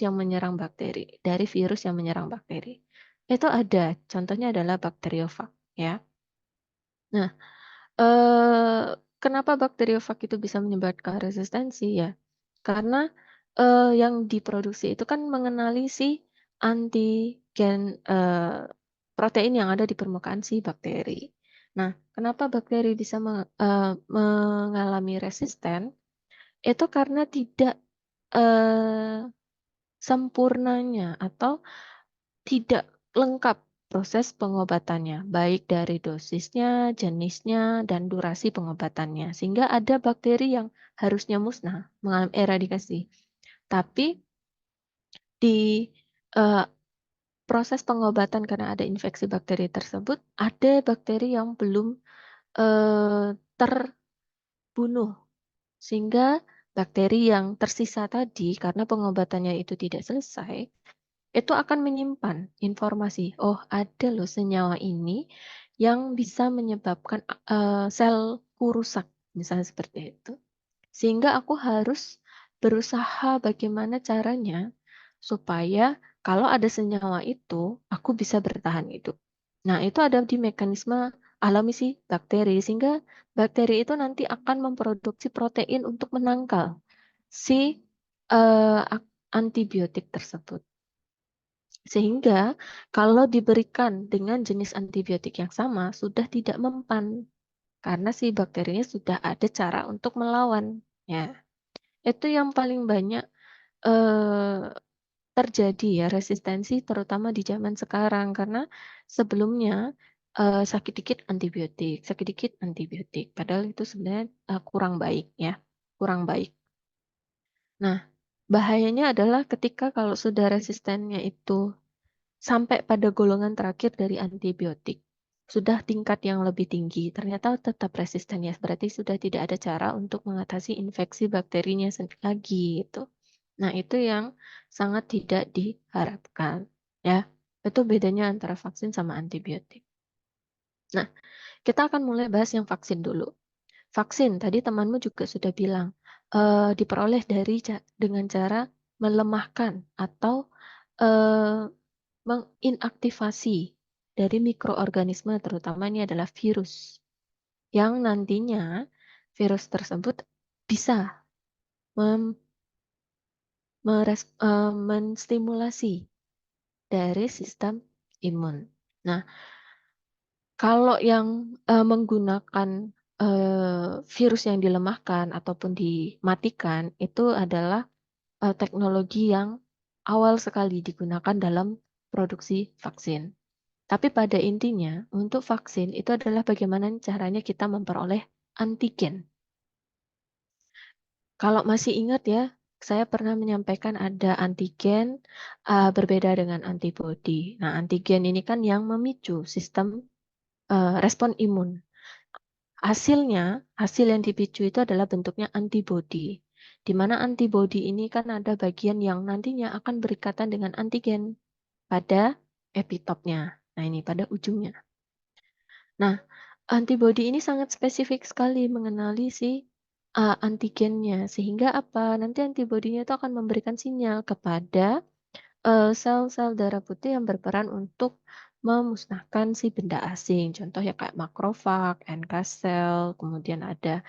S1: yang menyerang bakteri, dari virus yang menyerang bakteri. Itu ada, contohnya adalah bakteriofag ya. Nah, kenapa bakteriofag itu bisa menyebabkan resistensi ya? Karena yang diproduksi itu kan mengenali si antigen protein yang ada di permukaan si bakteri. Nah, kenapa bakteri bisa mengalami resisten? Itu karena tidak sempurnanya atau tidak lengkap proses pengobatannya, baik dari dosisnya, jenisnya, dan durasi pengobatannya. Sehingga ada bakteri yang harusnya musnah, mengalami eradikasi. Tapi di eh, proses pengobatan karena ada infeksi bakteri tersebut, ada bakteri yang belum terbunuh. Sehingga bakteri yang tersisa tadi, karena pengobatannya itu tidak selesai, itu akan menyimpan informasi, oh ada loh senyawa ini yang bisa menyebabkan selku rusak, misalnya seperti itu. Sehingga aku harus berusaha bagaimana caranya supaya kalau ada senyawa itu, aku bisa bertahan hidup. Nah, itu ada di mekanisme alami si bakteri, sehingga bakteri itu nanti akan memproduksi protein untuk menangkal si antibiotik tersebut. Sehingga kalau diberikan dengan jenis antibiotik yang sama, sudah tidak mempan. Karena si bakterinya sudah ada cara untuk melawan. Ya, itu yang paling banyak eh, terjadi ya resistensi terutama di zaman sekarang. Karena sebelumnya sakit dikit antibiotik, sakit dikit antibiotik. Padahal itu sebenarnya kurang baik ya, kurang baik. Nah, bahayanya adalah ketika kalau sudah resistennya itu sampai pada golongan terakhir dari antibiotik. Sudah tingkat yang lebih tinggi, ternyata tetap resistennya. Berarti sudah tidak ada cara untuk mengatasi infeksi bakterinya lagi gitu. Nah, itu yang sangat tidak diharapkan. Ya, itu bedanya antara vaksin sama antibiotik. Nah, kita akan mulai bahas yang vaksin dulu. Vaksin, tadi temanmu juga sudah bilang, diperoleh dengan cara melemahkan atau menginaktivasi dari mikroorganisme, terutama ini adalah virus, yang nantinya virus tersebut bisa menstimulasi dari sistem imun. Nah, kalau yang menggunakan virus yang dilemahkan ataupun dimatikan itu adalah teknologi yang awal sekali digunakan dalam produksi vaksin. Tapi pada intinya, untuk vaksin itu adalah bagaimana caranya kita memperoleh antigen. Kalau masih ingat ya, saya pernah menyampaikan ada antigen berbeda dengan antibodi. Nah, antigen ini kan yang memicu sistem respon imun. Hasil yang dipicu itu adalah bentuknya antibodi. Di mana antibodi ini kan ada bagian yang nantinya akan berikatan dengan antigen pada epitopnya. Nah, ini pada ujungnya. Nah, antibodi ini sangat spesifik sekali mengenali si antigennya. Sehingga apa? Nanti antibodinya itu akan memberikan sinyal kepada sel-sel darah putih yang berperan untuk memusnahkan si benda asing. Contoh ya kayak makrofag, NK cell, kemudian ada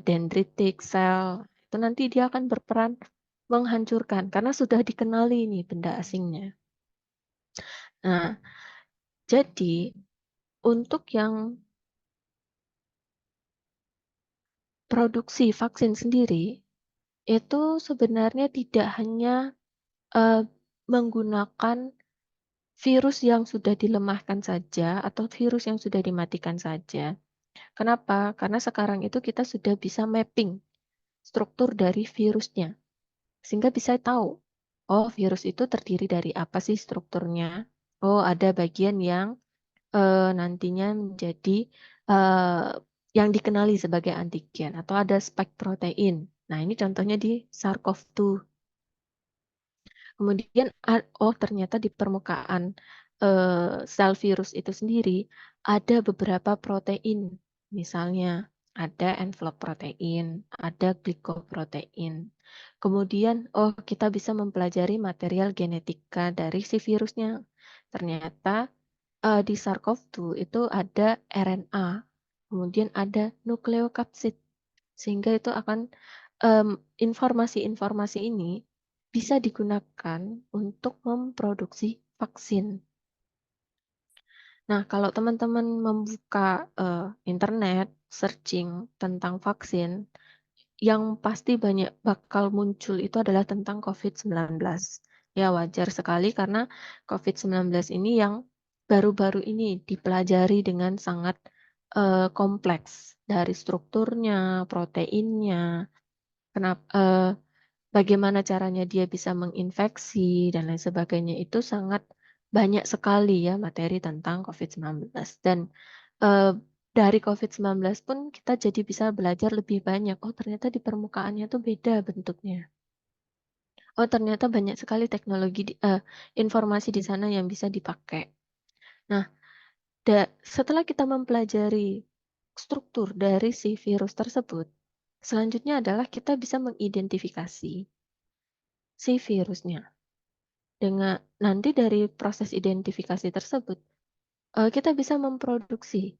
S1: dendritic cell. Itu nanti dia akan berperan menghancurkan karena sudah dikenali nih benda asingnya. Nah, jadi untuk yang produksi vaksin sendiri itu sebenarnya tidak hanya menggunakan virus yang sudah dilemahkan saja atau virus yang sudah dimatikan saja. Kenapa? Karena sekarang itu kita sudah bisa mapping struktur dari virusnya, sehingga bisa tahu, oh virus itu terdiri dari apa sih strukturnya? Oh ada bagian yang nantinya menjadi yang dikenali sebagai antigen atau ada spike protein. Nah ini contohnya di SARS-CoV-2. Kemudian, oh ternyata di permukaan sel virus itu sendiri ada beberapa protein. Misalnya ada envelope protein, ada glycoprotein. Kemudian, oh kita bisa mempelajari material genetika dari si virusnya. Ternyata di SARS-CoV-2 itu ada RNA, kemudian ada nukleokapsid. Sehingga itu akan informasi-informasi ini bisa digunakan untuk memproduksi vaksin. Nah, kalau teman-teman membuka internet, searching tentang vaksin, yang pasti banyak bakal muncul itu adalah tentang COVID-19. Ya, wajar sekali karena COVID-19 ini yang baru-baru ini dipelajari dengan sangat kompleks dari strukturnya, proteinnya, bagaimana caranya dia bisa menginfeksi dan lain sebagainya itu sangat banyak sekali ya materi tentang COVID-19 dan eh, dari COVID-19 pun kita jadi bisa belajar lebih banyak. Oh, ternyata di permukaannya tuh beda bentuknya. Oh, ternyata banyak sekali teknologi informasi di sana yang bisa dipakai. Nah, setelah kita mempelajari struktur dari si virus tersebut, selanjutnya adalah kita bisa mengidentifikasi si virusnya. Dengan nanti dari proses identifikasi tersebut, kita bisa memproduksi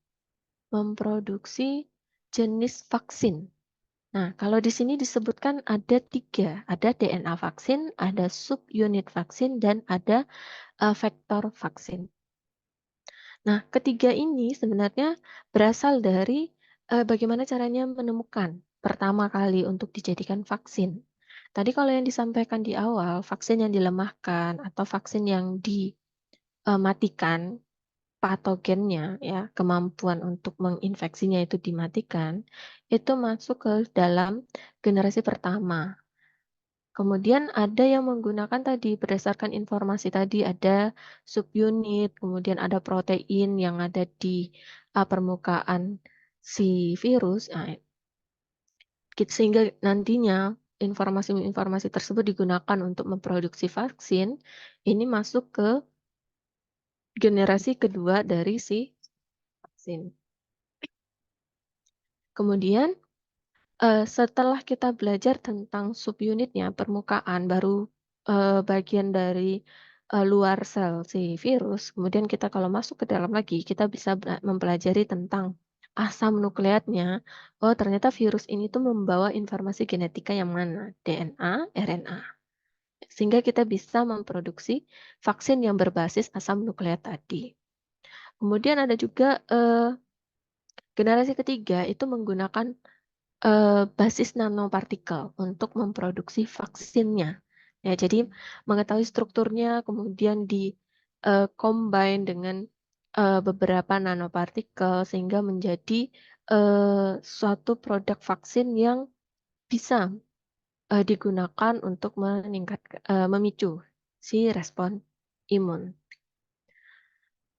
S1: jenis vaksin. Nah, kalau di sini disebutkan ada 3, ada DNA vaksin, ada subunit vaksin, dan ada vektor vaksin. Nah, ketiga ini sebenarnya berasal dari bagaimana caranya menemukan pertama kali untuk dijadikan vaksin. Tadi kalau yang disampaikan di awal, vaksin yang dilemahkan atau vaksin yang dimatikan patogennya, ya, kemampuan untuk menginfeksinya itu dimatikan, itu masuk ke dalam generasi pertama. Kemudian ada yang menggunakan tadi berdasarkan informasi tadi ada subunit, kemudian ada protein yang ada di permukaan si virus, sehingga nantinya informasi-informasi tersebut digunakan untuk memproduksi vaksin, ini masuk ke generasi kedua dari si vaksin. Kemudian setelah kita belajar tentang subunitnya, permukaan, baru bagian dari luar sel si virus, kemudian kita kalau masuk ke dalam lagi, kita bisa mempelajari tentang asam nukleatnya. Oh, ternyata virus ini tuh membawa informasi genetika yang mana? DNA, RNA. Sehingga kita bisa memproduksi vaksin yang berbasis asam nukleat tadi. Kemudian ada juga generasi ketiga itu menggunakan basis nanopartikel untuk memproduksi vaksinnya. Ya, jadi mengetahui strukturnya kemudian combine dengan beberapa nanopartikel sehingga menjadi suatu produk vaksin yang bisa digunakan untuk memicu si respon imun.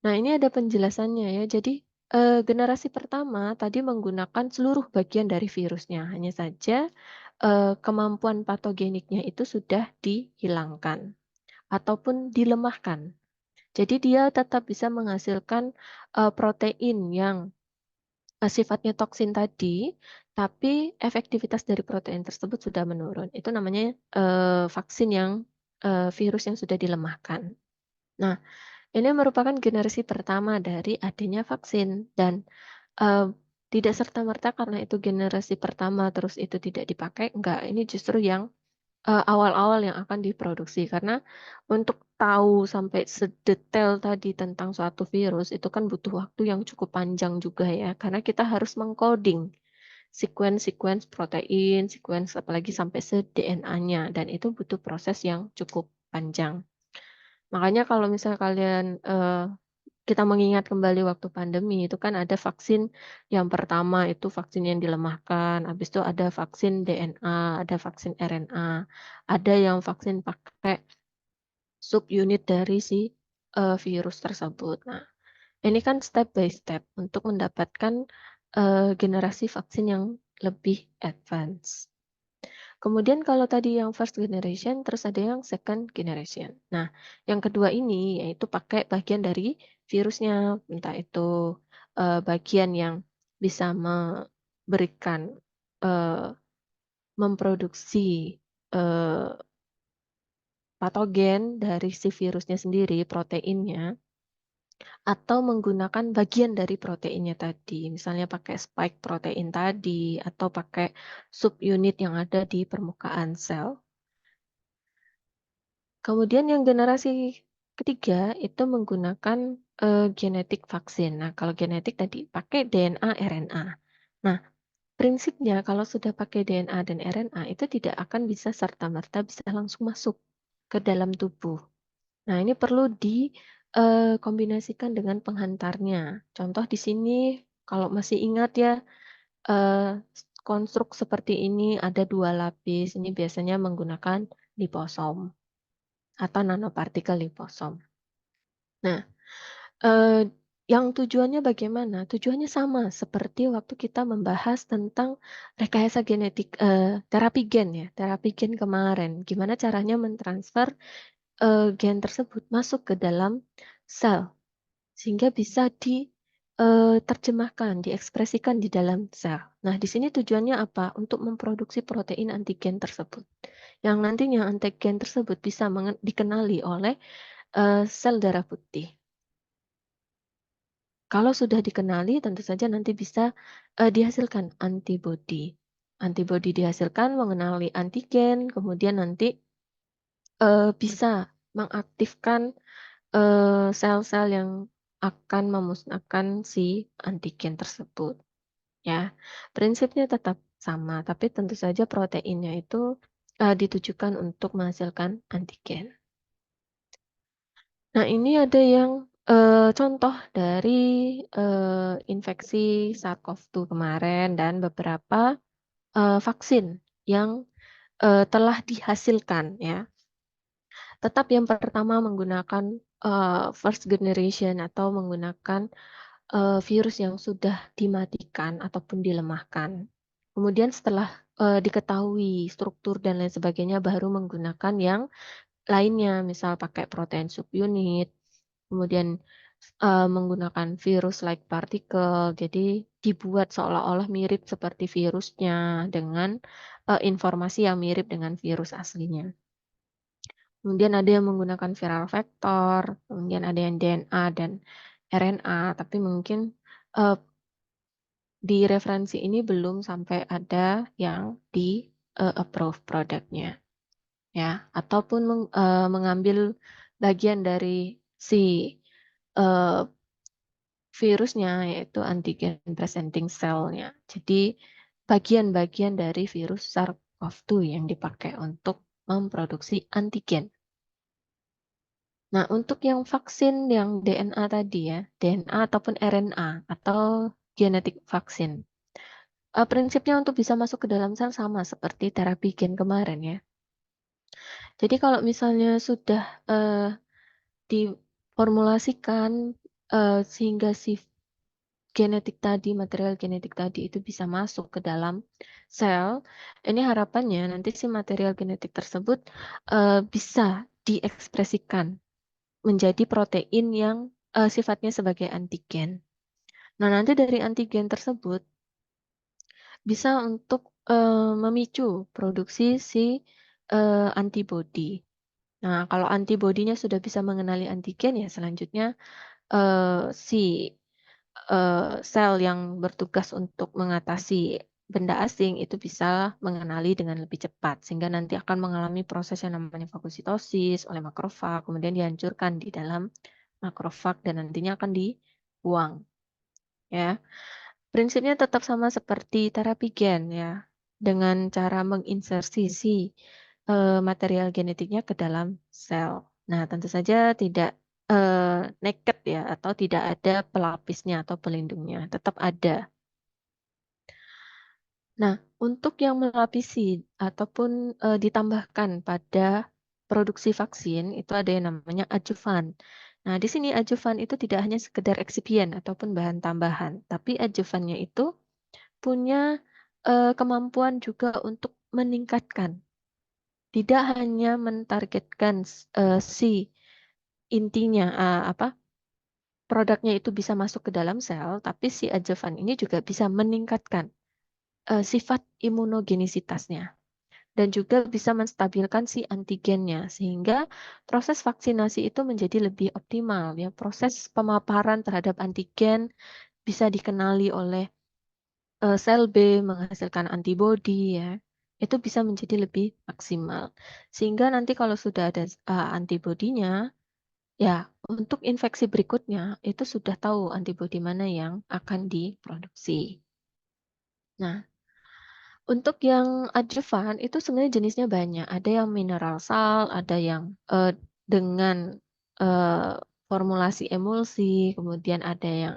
S1: Nah, ini ada penjelasannya ya. Jadi, generasi pertama tadi menggunakan seluruh bagian dari virusnya, hanya saja, kemampuan patogeniknya itu sudah dihilangkan ataupun dilemahkan. Jadi dia tetap bisa menghasilkan, protein yang, sifatnya toksin tadi, tapi efektivitas dari protein tersebut sudah menurun. Itu namanya, vaksin yang, virus yang sudah dilemahkan. Nah, ini merupakan generasi pertama dari adanya vaksin dan tidak serta-merta karena itu generasi pertama terus itu tidak dipakai, enggak. Ini justru yang awal-awal yang akan diproduksi karena untuk tahu sampai sedetail tadi tentang suatu virus itu kan butuh waktu yang cukup panjang juga ya, karena kita harus mengcoding sequence protein, sequence apalagi sampai se-DNA-nya, dan itu butuh proses yang cukup panjang. Makanya kalau misalnya kalian kita mengingat kembali waktu pandemi itu kan ada vaksin yang pertama itu vaksin yang dilemahkan, habis itu ada vaksin DNA, ada vaksin RNA, ada yang vaksin pakai subunit dari si virus tersebut. Nah, ini kan step by step untuk mendapatkan generasi vaksin yang lebih advance. Kemudian kalau tadi yang first generation, terus ada yang second generation. Nah, yang kedua ini yaitu pakai bagian dari virusnya, entah itu bagian yang bisa memberikan, memproduksi patogen dari si virusnya sendiri, proteinnya, atau menggunakan bagian dari proteinnya tadi, misalnya pakai spike protein tadi, atau pakai subunit yang ada di permukaan sel. Kemudian yang generasi ketiga itu menggunakan genetik vaksin. Nah, kalau genetik tadi pakai DNA, RNA. Nah, prinsipnya kalau sudah pakai DNA dan RNA itu tidak akan bisa serta-merta bisa langsung masuk ke dalam tubuh. Nah, ini perlu dikombinasikan dengan penghantarnya. Contoh di sini kalau masih ingat ya, konstruk seperti ini ada 2 lapis. Ini biasanya menggunakan liposom atau nanopartikel liposom. Nah, yang tujuannya bagaimana? Tujuannya sama seperti waktu kita membahas tentang rekayasa genetik, terapi gen ya, terapi gen kemarin. Gimana caranya mentransfer gen tersebut masuk ke dalam sel, sehingga bisa terjemahkan, diekspresikan di dalam sel. Nah, di sini tujuannya apa? Untuk memproduksi protein antigen tersebut, yang nantinya antigen tersebut bisa dikenali oleh sel darah putih. Kalau sudah dikenali, tentu saja nanti bisa dihasilkan antibodi. Antibodi dihasilkan mengenali antigen, kemudian nanti bisa mengaktifkan sel-sel yang akan memusnahkan si antigen tersebut. Ya, prinsipnya tetap sama, tapi tentu saja proteinnya itu ditujukan untuk menghasilkan antigen. Nah, ini ada yang contoh dari infeksi SARS-CoV-2 kemarin dan beberapa vaksin yang telah dihasilkan ya. Tetap yang pertama menggunakan first generation atau menggunakan virus yang sudah dimatikan ataupun dilemahkan. Kemudian setelah diketahui struktur dan lain sebagainya baru menggunakan yang lainnya, misal pakai protein subunit, kemudian menggunakan virus-like particle, jadi dibuat seolah-olah mirip seperti virusnya dengan informasi yang mirip dengan virus aslinya. Kemudian ada yang menggunakan viral vector, kemudian ada yang DNA dan RNA, tapi mungkin di referensi ini belum sampai ada yang di approve produknya. Ya, ataupun mengambil bagian dari si virusnya, yaitu antigen presenting cell-nya. Jadi bagian-bagian dari virus SARS-CoV-2 yang dipakai untuk memproduksi antigen. Nah, untuk yang vaksin yang DNA tadi ya, DNA ataupun RNA atau genetik vaksin. Prinsipnya untuk bisa masuk ke dalam sel sama seperti terapi gen kemarin ya. Jadi kalau misalnya sudah diformulasikan sehingga si genetik tadi, material genetik tadi itu bisa masuk ke dalam sel, ini harapannya nanti si material genetik tersebut bisa diekspresikan menjadi protein yang sifatnya sebagai antigen. Nah, nanti dari antigen tersebut bisa untuk memicu produksi si antibodi. Nah, kalau antibodinya sudah bisa mengenali antigen, ya selanjutnya si sel yang bertugas untuk mengatasi benda asing itu bisa mengenali dengan lebih cepat, sehingga nanti akan mengalami proses yang namanya fagositosis oleh makrofag, kemudian dihancurkan di dalam makrofag dan nantinya akan dibuang. Ya. prinsipnya tetap sama seperti terapi gen ya, dengan cara menginsersi si material genetiknya ke dalam sel. Nah, tentu saja tidak naked ya, atau tidak ada pelapisnya atau pelindungnya, tetap ada. Nah, untuk yang melapisi ataupun ditambahkan pada produksi vaksin itu ada yang namanya adjuvan. Nah, di sini adjuvan itu tidak hanya sekedar eksipien ataupun bahan tambahan, tapi adjuvannya itu punya kemampuan juga untuk meningkatkan. Tidak hanya mentargetkan si intinya produknya itu bisa masuk ke dalam sel, tapi si adjuvan ini juga bisa meningkatkan sifat imunogenisitasnya dan juga bisa menstabilkan si antigennya sehingga proses vaksinasi itu menjadi lebih optimal ya. Proses pemaparan terhadap antigen bisa dikenali oleh sel B menghasilkan antibodi ya. Itu bisa menjadi lebih maksimal. Sehingga nanti kalau sudah ada antibodinya, ya untuk infeksi berikutnya itu sudah tahu antibodi mana yang akan diproduksi. Nah, untuk yang adjuvan itu sebenarnya jenisnya banyak. Ada yang mineral salt, ada yang dengan formulasi emulsi, kemudian ada yang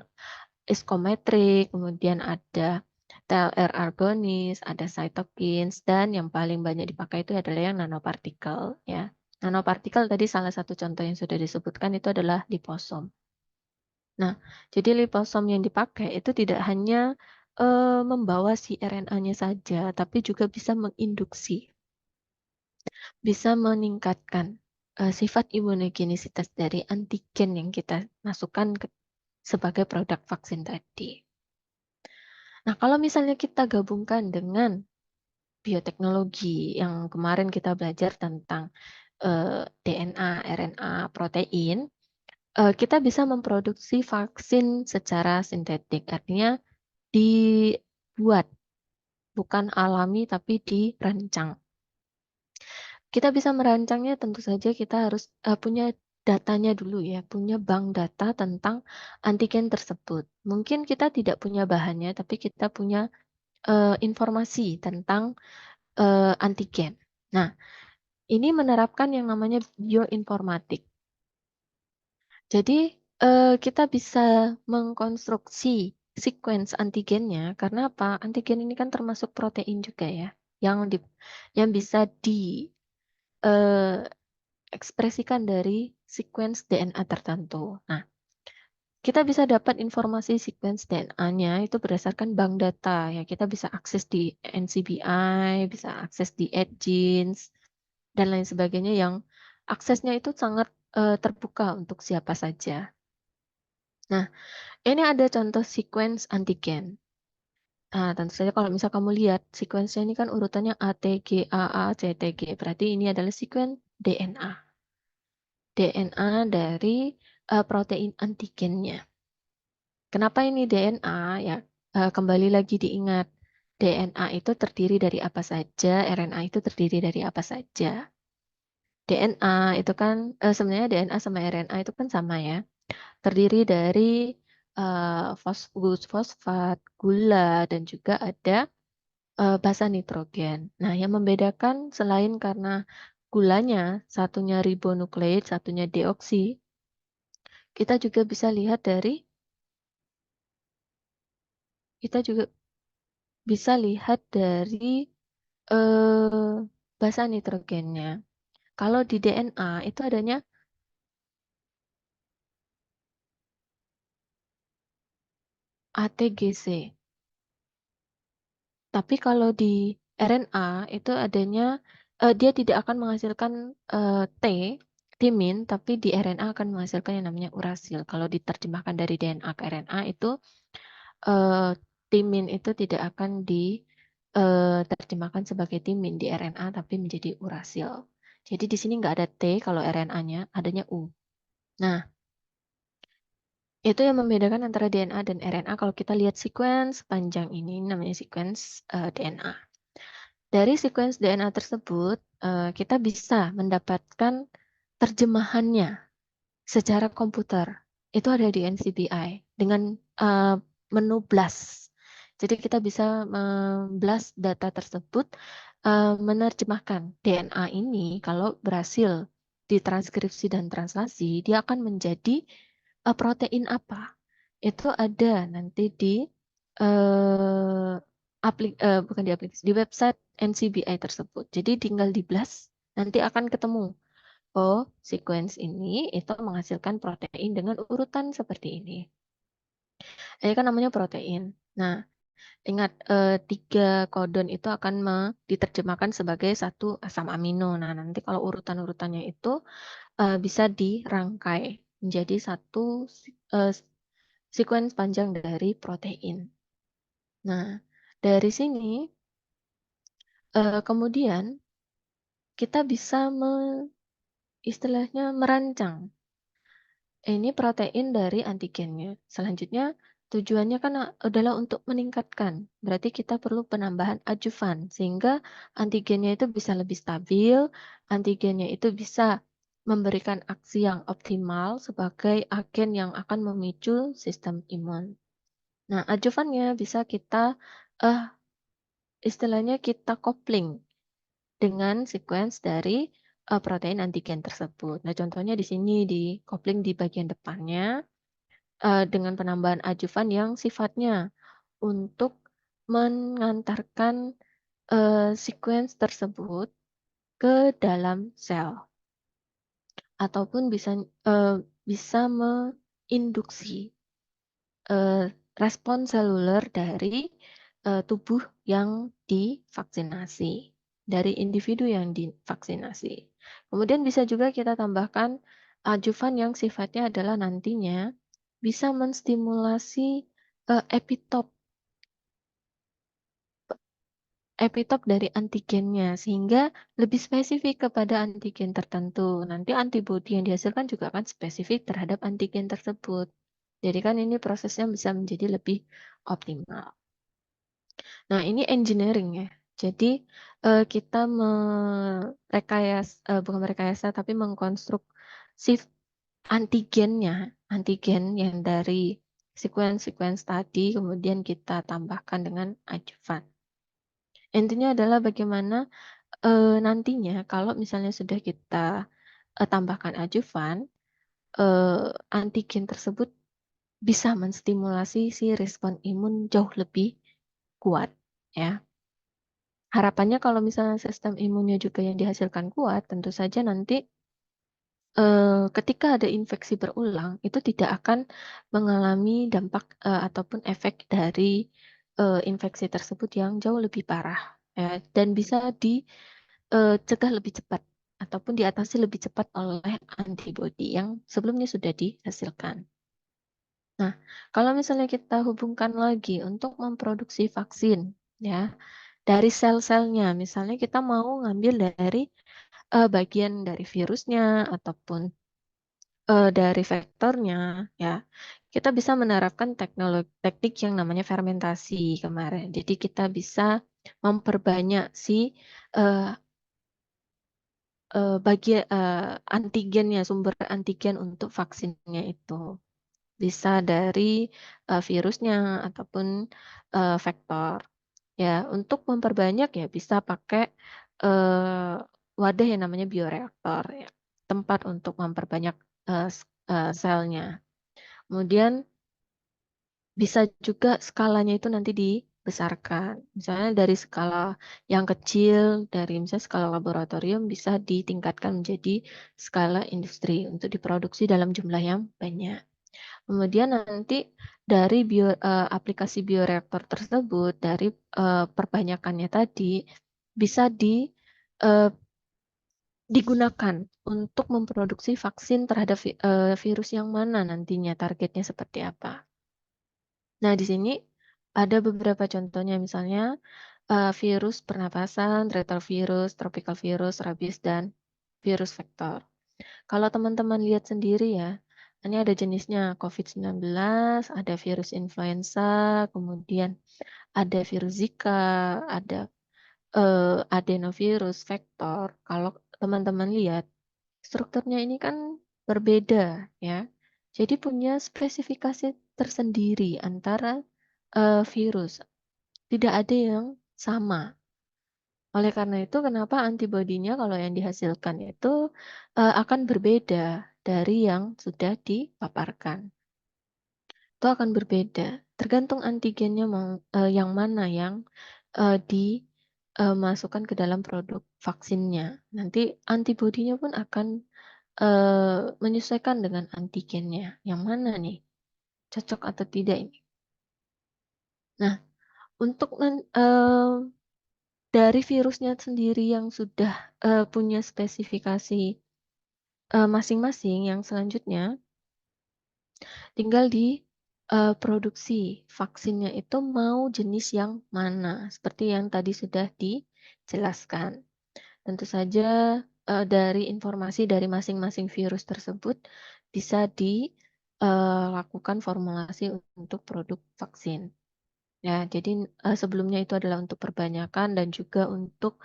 S1: iskometrik, kemudian ada TLR argonis, ada cytokines, dan yang paling banyak dipakai itu adalah yang nanopartikel ya. Nanopartikel tadi salah satu contoh yang sudah disebutkan itu adalah liposom. Nah, jadi liposom yang dipakai itu tidak hanya membawa si RNA-nya saja, tapi juga bisa menginduksi, bisa meningkatkan sifat imunogenisitas dari antigen yang kita masukkan sebagai produk vaksin tadi. Nah, kalau misalnya kita gabungkan dengan bioteknologi yang kemarin kita belajar tentang DNA, RNA, protein, kita bisa memproduksi vaksin secara sintetik, artinya dibuat, bukan alami tapi dirancang. Kita bisa merancangnya tentu saja kita harus punya datanya dulu ya, punya bank data tentang antigen tersebut. Mungkin kita tidak punya bahannya, tapi kita punya informasi tentang antigen. Nah, ini menerapkan yang namanya bioinformatik. Jadi kita bisa mengkonstruksi sequence antigennya karena apa? Antigen ini kan termasuk protein juga ya, yang bisa diekspresikan dari sequence DNA tertentu. Nah, kita bisa dapat informasi sequence DNA-nya itu berdasarkan bank data ya. Kita bisa akses di NCBI, bisa akses di AdGenes dan lain sebagainya yang aksesnya itu sangat terbuka untuk siapa saja. Nah, ini ada contoh sequence antigen. Nah, tentu saja kalau misal kamu lihat sequence-nya ini kan urutannya ATG, AA, CTG. Berarti ini adalah sequence DNA. DNA dari protein antigennya. Kenapa ini DNA? Ya, kembali lagi diingat. DNA itu terdiri dari apa saja, RNA itu terdiri dari apa saja. DNA itu kan sebenarnya DNA sama RNA itu kan sama ya. Terdiri dari fosfat, gula, dan juga ada basa nitrogen. Nah, yang membedakan selain karena gulanya, satunya ribonukleid, satunya deoksi, kita juga bisa lihat dari, kita juga bisa lihat dari basa nitrogennya. Kalau di DNA itu adanya ATGC. Tapi kalau di RNA itu adanya dia tidak akan menghasilkan timin, tapi di RNA akan menghasilkan yang namanya urasil. Kalau diterjemahkan dari DNA ke RNA itu timin itu tidak akan diterjemahkan sebagai timin di RNA, tapi menjadi urasil. Jadi di sini nggak ada T kalau RNA-nya, adanya U. Nah, itu yang membedakan antara DNA dan RNA kalau kita lihat sequence panjang ini namanya sequence DNA. Dari sequence DNA tersebut, kita bisa mendapatkan terjemahannya secara komputer. Itu ada di NCBI dengan menu BLAST. Jadi kita bisa memblast data tersebut, menerjemahkan DNA ini kalau berhasil ditranskripsi dan translasi, dia akan menjadi protein apa. Itu ada nanti di bukan di aplikasi, di website NCBI tersebut. Jadi tinggal di blast, nanti akan ketemu. Oh, sequence ini itu menghasilkan protein dengan urutan seperti ini. Ini kan namanya protein. Nah, ingat, 3 codon itu akan diterjemahkan sebagai satu asam amino. Nah, nanti kalau urutan-urutannya itu bisa dirangkai menjadi satu sequence panjang dari protein. Nah, dari sini kemudian kita bisa istilahnya merancang ini protein dari antigennya. Selanjutnya tujuannya kan adalah untuk meningkatkan. Berarti kita perlu penambahan adjuvan sehingga antigennya itu bisa lebih stabil, antigennya itu bisa memberikan aksi yang optimal sebagai agen yang akan memicu sistem imun. Nah, adjuvannya bisa kita istilahnya kita kopling dengan sequence dari protein antigen tersebut. Nah, contohnya di sini di kopling di bagian depannya dengan penambahan adjuvan yang sifatnya untuk mengantarkan sequence tersebut ke dalam sel ataupun bisa menginduksi respon seluler dari tubuh yang divaksinasi, dari individu yang divaksinasi. Kemudian bisa juga kita tambahkan adjuvan yang sifatnya adalah nantinya bisa menstimulasi epitop dari antigennya sehingga lebih spesifik kepada antigen tertentu. Nanti antibodi yang dihasilkan juga akan spesifik terhadap antigen tersebut. Jadi kan ini prosesnya bisa menjadi lebih optimal. Nah, ini engineering ya. Jadi kita bukan merekayasa tapi mengkonstruk si antigen yang dari sequence tadi kemudian kita tambahkan dengan adjuvan. Intinya adalah bagaimana nantinya kalau misalnya sudah kita tambahkan adjuvan, antigen tersebut bisa menstimulasi si respon imun jauh lebih kuat ya. Harapannya kalau misalnya sistem imunnya juga yang dihasilkan kuat, tentu saja nanti ketika ada infeksi berulang, itu tidak akan mengalami dampak ataupun efek dari infeksi tersebut yang jauh lebih parah, ya, dan bisa dicegah lebih cepat ataupun diatasi lebih cepat oleh antibodi yang sebelumnya sudah dihasilkan. Nah, kalau misalnya kita hubungkan lagi untuk memproduksi vaksin, ya, dari sel-selnya, misalnya kita mau ngambil dari bagian dari virusnya ataupun dari vektornya, ya, kita bisa menerapkan teknik yang namanya fermentasi kemarin. Jadi kita bisa memperbanyak si antigennya, sumber antigen untuk vaksinnya itu. Bisa dari virusnya ataupun vektor. Ya, untuk memperbanyak ya bisa pakai wadah yang namanya bioreaktor ya, tempat untuk memperbanyak selnya. Kemudian bisa juga skalanya itu nanti dibesarkan. Misalnya dari skala yang kecil, dari misalnya skala laboratorium bisa ditingkatkan menjadi skala industri untuk diproduksi dalam jumlah yang banyak. Kemudian nanti dari aplikasi bioreaktor tersebut, dari perbanyakannya tadi, bisa digunakan untuk memproduksi vaksin terhadap virus yang mana nantinya, targetnya seperti apa. Nah, di sini ada beberapa contohnya, misalnya virus pernapasan, retrovirus, tropical virus, rabies, dan virus vektor. Kalau teman-teman lihat sendiri ya, ini ada jenisnya COVID-19, ada virus influenza, kemudian ada virus Zika, ada adenovirus vektor. Kalau teman-teman lihat, strukturnya ini kan berbeda ya. Jadi punya spesifikasi tersendiri antara virus. tidak ada yang sama. Oleh karena itu, kenapa antibodinya kalau yang dihasilkan itu akan berbeda dari yang sudah dipaparkan. Itu akan berbeda, tergantung antigennya yang mana yang dimasukkan ke dalam produk vaksinnya. Nanti antibodinya pun akan menyesuaikan dengan antigennya. Yang mana nih? Cocok atau tidak ini? Nah, untuk dari virusnya sendiri yang sudah punya spesifikasi masing-masing, yang selanjutnya tinggal produksi vaksinnya itu mau jenis yang mana, seperti yang tadi sudah dijelaskan. Tentu saja dari informasi dari masing-masing virus tersebut bisa dilakukan formulasi untuk produk vaksin. Ya, jadi sebelumnya itu adalah untuk perbanyakan dan juga untuk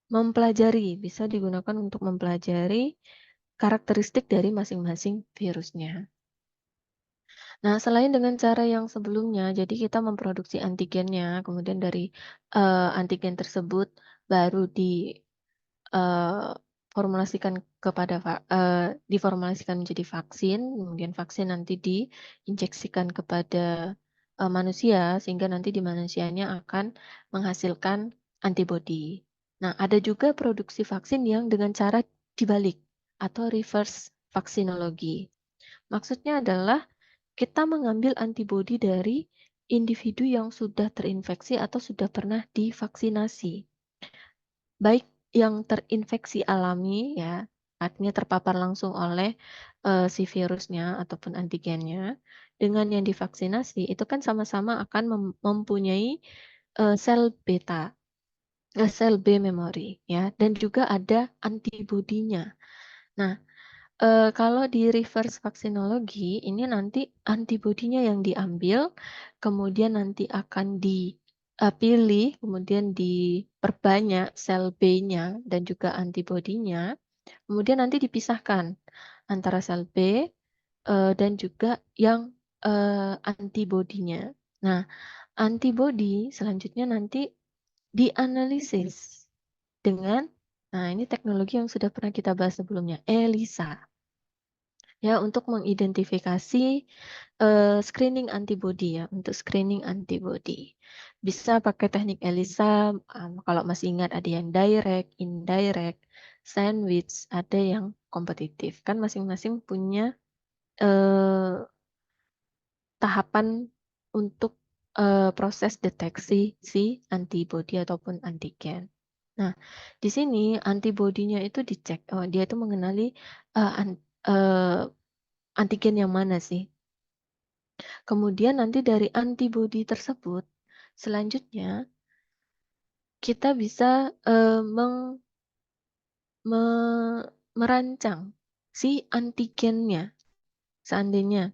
S1: mempelajari, bisa digunakan untuk mempelajari karakteristik dari masing-masing virusnya. Nah, selain dengan cara yang sebelumnya, jadi kita memproduksi antigennya, kemudian dari antigen tersebut baru diformulasikan diformulasikan menjadi vaksin, kemudian vaksin nanti diinjeksikan kepada manusia, sehingga nanti di manusianya akan menghasilkan antibodi. Nah, ada juga produksi vaksin yang dengan cara dibalik atau reverse vaccinology. Maksudnya adalah kita mengambil antibodi dari individu yang sudah terinfeksi atau sudah pernah divaksinasi. Baik yang terinfeksi alami ya, artinya terpapar langsung oleh si virusnya ataupun antigennya, dengan yang divaksinasi itu kan sama-sama akan mempunyai sel beta, sel B memori ya, dan juga ada antibodinya. Nah, kalau di reverse vaccinology ini nanti antibodinya yang diambil, kemudian nanti akan dipilih, kemudian diperbanyak sel B-nya dan juga antibodinya, kemudian nanti dipisahkan antara sel B dan juga yang antibodinya. Nah, antibodi selanjutnya nanti dianalisis dengan, nah ini teknologi yang sudah pernah kita bahas sebelumnya, ELISA. Ya, untuk mengidentifikasi screening antibody ya, untuk screening antibody. Bisa pakai teknik ELISA, kalau masih ingat ada yang direct, indirect, sandwich, ada yang kompetitif. Kan masing-masing punya tahapan untuk proses deteksi si antibody ataupun antigen. Nah, di sini antibodinya itu dicek, oh dia itu mengenali antigen yang mana sih. Kemudian nanti dari antibodi tersebut, selanjutnya kita bisa merancang si antigennya. Seandainya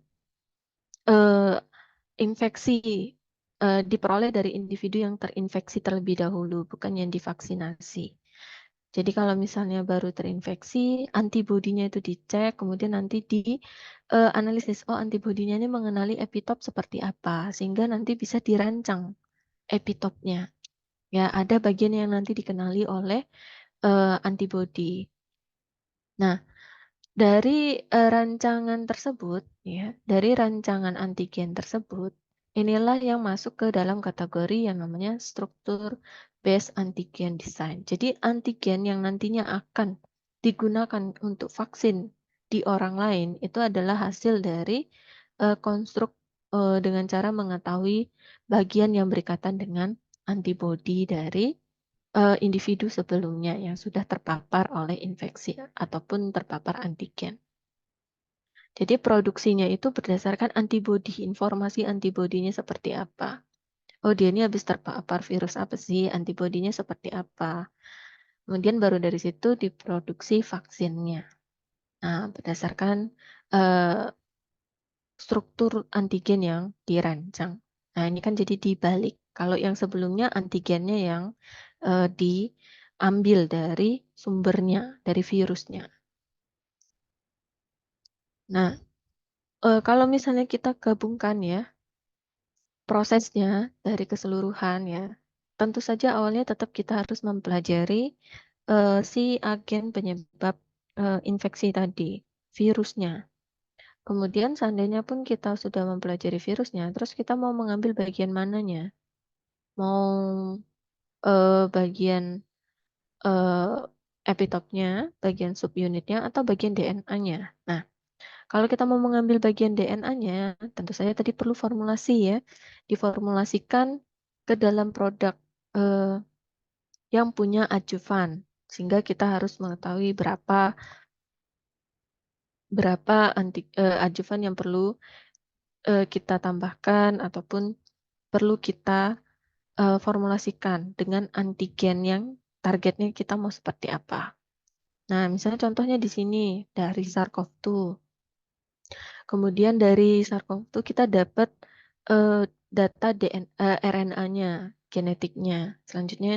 S1: infeksi diperoleh dari individu yang terinfeksi terlebih dahulu, bukan yang divaksinasi. Jadi kalau misalnya baru terinfeksi, antibodinya itu dicek, kemudian nanti analisis, oh antibodinya ini mengenali epitop seperti apa, sehingga nanti bisa dirancang epitopnya. Ya, ada bagian yang nanti dikenali oleh antibodi. Nah, dari rancangan tersebut, ya, dari rancangan antigen tersebut, inilah yang masuk ke dalam kategori yang namanya struktur based antigen design. Jadi antigen yang nantinya akan digunakan untuk vaksin di orang lain itu adalah hasil dari konstruk dengan cara mengetahui bagian yang berkaitan dengan antibodi dari individu sebelumnya yang sudah terpapar oleh infeksi ataupun terpapar antigen. Jadi produksinya itu berdasarkan antibodi, informasi antibodinya seperti apa. Oh dia ini habis terpapar virus apa sih, antibodinya seperti apa. Kemudian baru dari situ diproduksi vaksinnya. Nah, berdasarkan struktur antigen yang dirancang. Nah, ini kan jadi dibalik. Kalau yang sebelumnya antigennya yang diambil dari sumbernya, dari virusnya. Nah, kalau misalnya kita gabungkan ya, prosesnya dari keseluruhan ya, tentu saja awalnya tetap kita harus mempelajari si agen penyebab infeksi tadi, virusnya. Kemudian seandainya pun kita sudah mempelajari virusnya, terus kita mau mengambil bagian mananya? Mau bagian epitopnya, bagian subunitnya, atau bagian DNA-nya. Nah, kalau kita mau mengambil bagian DNA-nya, tentu saja tadi perlu formulasi ya, diformulasikan ke dalam produk yang punya adjuvan, sehingga kita harus mengetahui berapa adjuvan yang perlu kita tambahkan ataupun perlu kita formulasikan dengan antigen yang targetnya kita mau seperti apa. Nah, misalnya contohnya di sini dari SARS-CoV-2. Kemudian dari SARS-CoV-2 kita dapat data RNA-nya, genetiknya. Selanjutnya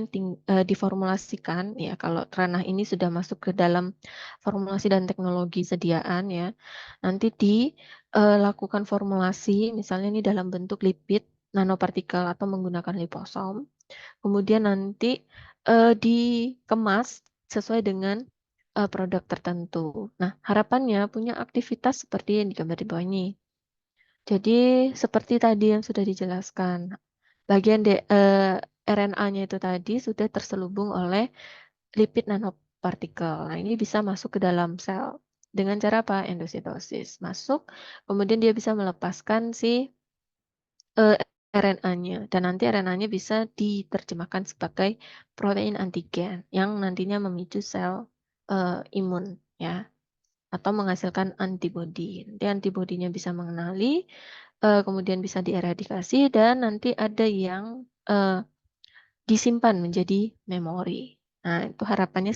S1: diformulasikan ya, kalau ranah ini sudah masuk ke dalam formulasi dan teknologi sediaan ya. Nanti dilakukan formulasi, misalnya ini dalam bentuk lipid nanopartikel atau menggunakan liposom. Kemudian nanti dikemas sesuai dengan produk tertentu. Nah, harapannya punya aktivitas seperti yang digambar di bawah ini. Jadi seperti tadi yang sudah dijelaskan, bagian RNA-nya itu tadi sudah terselubung oleh lipid nanopartikel. Nah, ini bisa masuk ke dalam sel dengan cara apa? Endositosis. Masuk, kemudian dia bisa melepaskan si RNA-nya, dan nanti RNA-nya bisa diterjemahkan sebagai protein antigen yang nantinya memicu sel imun ya, atau menghasilkan antibodi. Nanti antibodinya bisa mengenali, kemudian bisa dieradikasi, dan nanti ada yang disimpan menjadi memori. Nah, itu harapannya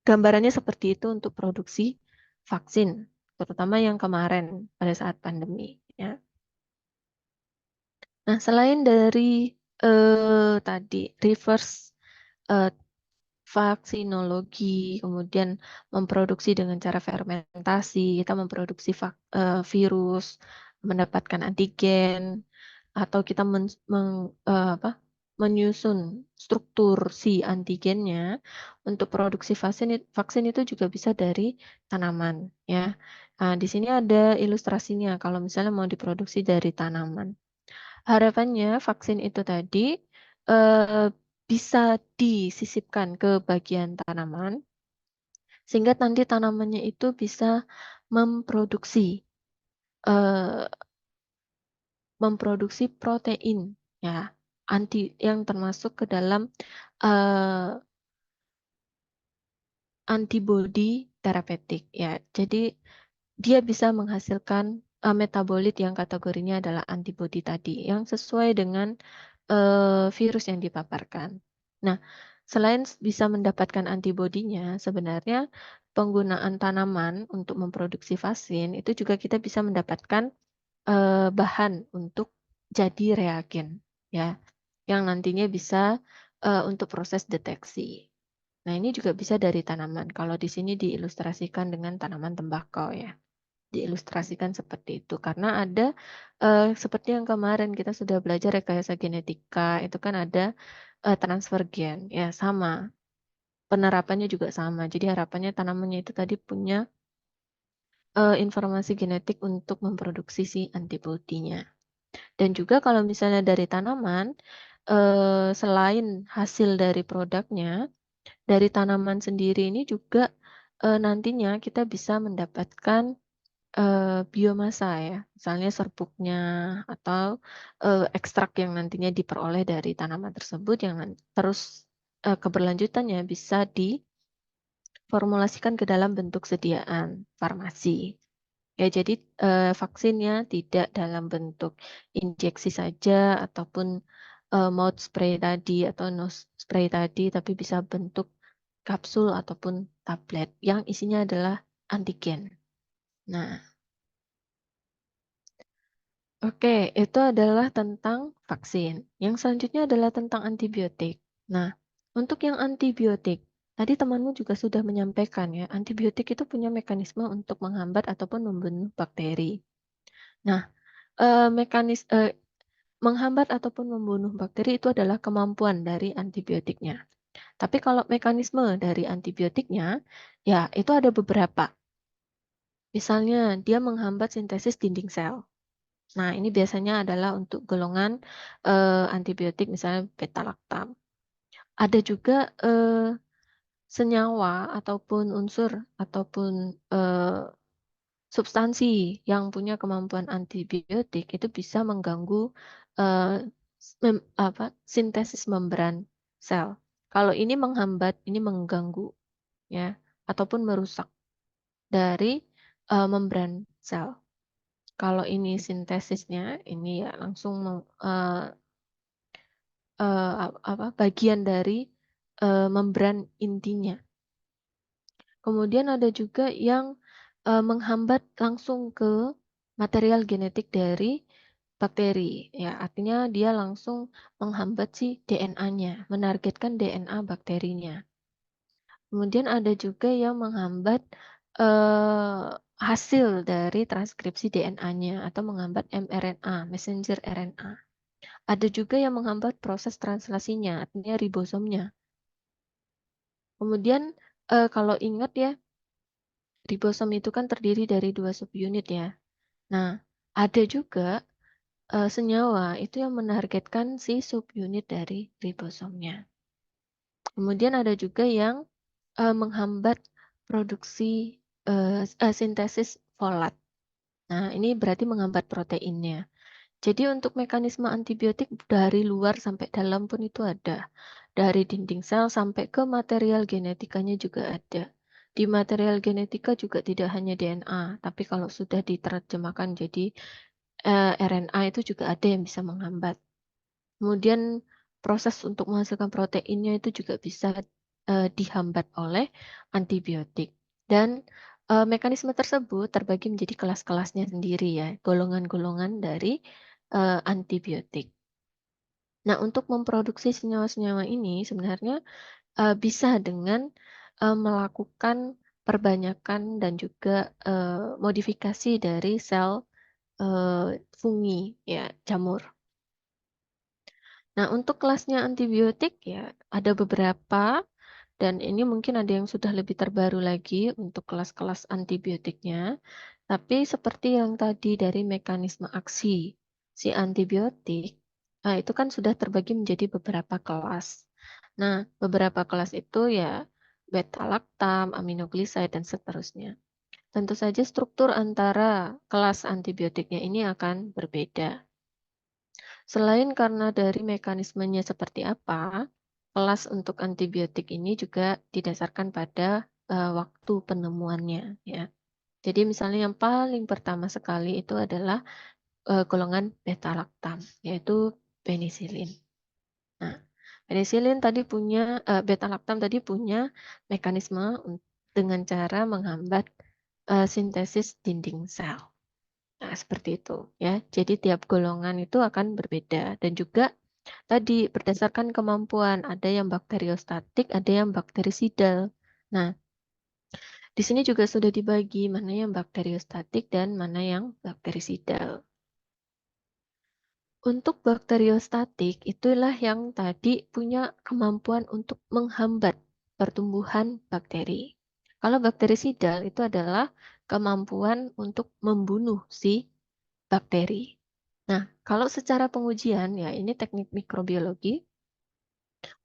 S1: gambarannya seperti itu untuk produksi vaksin, terutama yang kemarin pada saat pandemi ya. Nah, selain dari tadi reverse vaksinologi, kemudian memproduksi dengan cara fermentasi, kita memproduksi virus, mendapatkan antigen, atau kita menyusun struktur si antigennya untuk produksi vaksin itu juga bisa dari tanaman ya. Nah, di sini ada ilustrasinya kalau misalnya mau diproduksi dari tanaman. Harapannya vaksin itu tadi bisa disisipkan ke bagian tanaman sehingga nanti tanamannya itu bisa memproduksi protein ya, yang termasuk ke dalam antibodi terapeutik ya. Jadi dia bisa menghasilkan metabolit yang kategorinya adalah antibodi tadi yang sesuai dengan virus yang dipaparkan. Nah, selain bisa mendapatkan antibodinya, sebenarnya penggunaan tanaman untuk memproduksi vaksin itu juga kita bisa mendapatkan bahan untuk jadi reagen ya, yang nantinya bisa untuk proses deteksi. Nah, ini juga bisa dari tanaman. Kalau di sini diilustrasikan dengan tanaman tembakau ya. Diilustrasikan seperti itu karena ada seperti yang kemarin kita sudah belajar rekayasa genetika, itu kan ada transfer gen ya, sama. Penerapannya juga sama. Jadi harapannya tanamannya itu tadi punya informasi genetik untuk memproduksi si antibodinya. Dan juga kalau misalnya dari tanaman, selain hasil dari produknya, dari tanaman sendiri ini juga nantinya kita bisa mendapatkan biomasa ya, misalnya serbuknya atau ekstrak yang nantinya diperoleh dari tanaman tersebut yang terus keberlanjutannya bisa diformulasikan ke dalam bentuk sediaan farmasi. Ya, jadi vaksinnya tidak dalam bentuk injeksi saja ataupun mouth spray tadi atau nose spray tadi, tapi bisa bentuk kapsul ataupun tablet yang isinya adalah antigen. Nah, oke, itu adalah tentang vaksin. Yang selanjutnya adalah tentang antibiotik. Nah, untuk yang antibiotik, tadi temanmu juga sudah menyampaikan ya, antibiotik itu punya mekanisme untuk menghambat ataupun membunuh bakteri. Nah, menghambat ataupun membunuh bakteri itu adalah kemampuan dari antibiotiknya. Tapi kalau mekanisme dari antibiotiknya, ya itu ada beberapa. Misalnya dia menghambat sintesis dinding sel. Nah, ini biasanya adalah untuk golongan antibiotik misalnya beta-laktam. Ada juga senyawa ataupun unsur ataupun substansi yang punya kemampuan antibiotik itu bisa mengganggu sintesis membran sel. Kalau ini menghambat, ini mengganggu ya ataupun merusak dari membran sel. Kalau ini sintesisnya, ini ya langsung bagian dari membran intinya. Kemudian ada juga yang menghambat langsung ke material genetik dari bakteri. Ya, artinya dia langsung menghambat si DNA-nya, menargetkan DNA bakterinya. Kemudian ada juga yang menghambat hasil dari transkripsi DNA-nya atau menghambat mRNA, messenger RNA. Ada juga yang menghambat proses translasinya, artinya ribosomnya. Kemudian kalau ingat ya, ribosom itu kan terdiri dari 2 subunit ya. Nah, ada juga senyawa itu yang menargetkan si subunit dari ribosomnya. Kemudian ada juga yang menghambat produksi sintesis folat. Nah, ini berarti menghambat proteinnya. Jadi untuk mekanisme antibiotik dari luar sampai dalam pun itu ada. Dari dinding sel sampai ke material genetikanya juga ada. Di material genetika juga tidak hanya DNA, tapi kalau sudah diterjemahkan jadi RNA itu juga ada yang bisa menghambat. Kemudian proses untuk menghasilkan proteinnya itu juga bisa dihambat oleh antibiotik. Dan mekanisme tersebut terbagi menjadi kelas-kelasnya sendiri ya, golongan-golongan dari antibiotik. Nah, untuk memproduksi senyawa-senyawa ini sebenarnya bisa dengan melakukan perbanyakan dan juga modifikasi dari sel fungi ya, jamur. Nah, untuk kelasnya antibiotik ya ada beberapa dan ini mungkin ada yang sudah lebih terbaru lagi untuk kelas-kelas antibiotiknya. Tapi seperti yang tadi dari mekanisme aksi si antibiotik, nah itu kan sudah terbagi menjadi beberapa kelas. Nah, beberapa kelas itu ya beta-laktam, aminoglisida, dan seterusnya. Tentu saja struktur antara kelas antibiotiknya ini akan berbeda. Selain karena dari mekanismenya seperti apa, kelas untuk antibiotik ini juga didasarkan pada waktu penemuannya ya. Jadi misalnya yang paling pertama sekali itu adalah golongan beta-laktam, yaitu penisilin. Nah, penisilin tadi punya beta-laktam tadi punya mekanisme dengan cara menghambat sintesis dinding sel. Nah, seperti itu ya. Jadi tiap golongan itu akan berbeda dan juga tadi berdasarkan kemampuan, ada yang bakteriostatik, ada yang bakterisidal. Nah, di sini juga sudah dibagi mana yang bakteriostatik dan mana yang bakterisidal. Untuk bakteriostatik itulah yang tadi punya kemampuan untuk menghambat pertumbuhan bakteri. Kalau bakterisidal itu adalah kemampuan untuk membunuh si bakteri. Nah, kalau secara pengujian ya ini teknik mikrobiologi,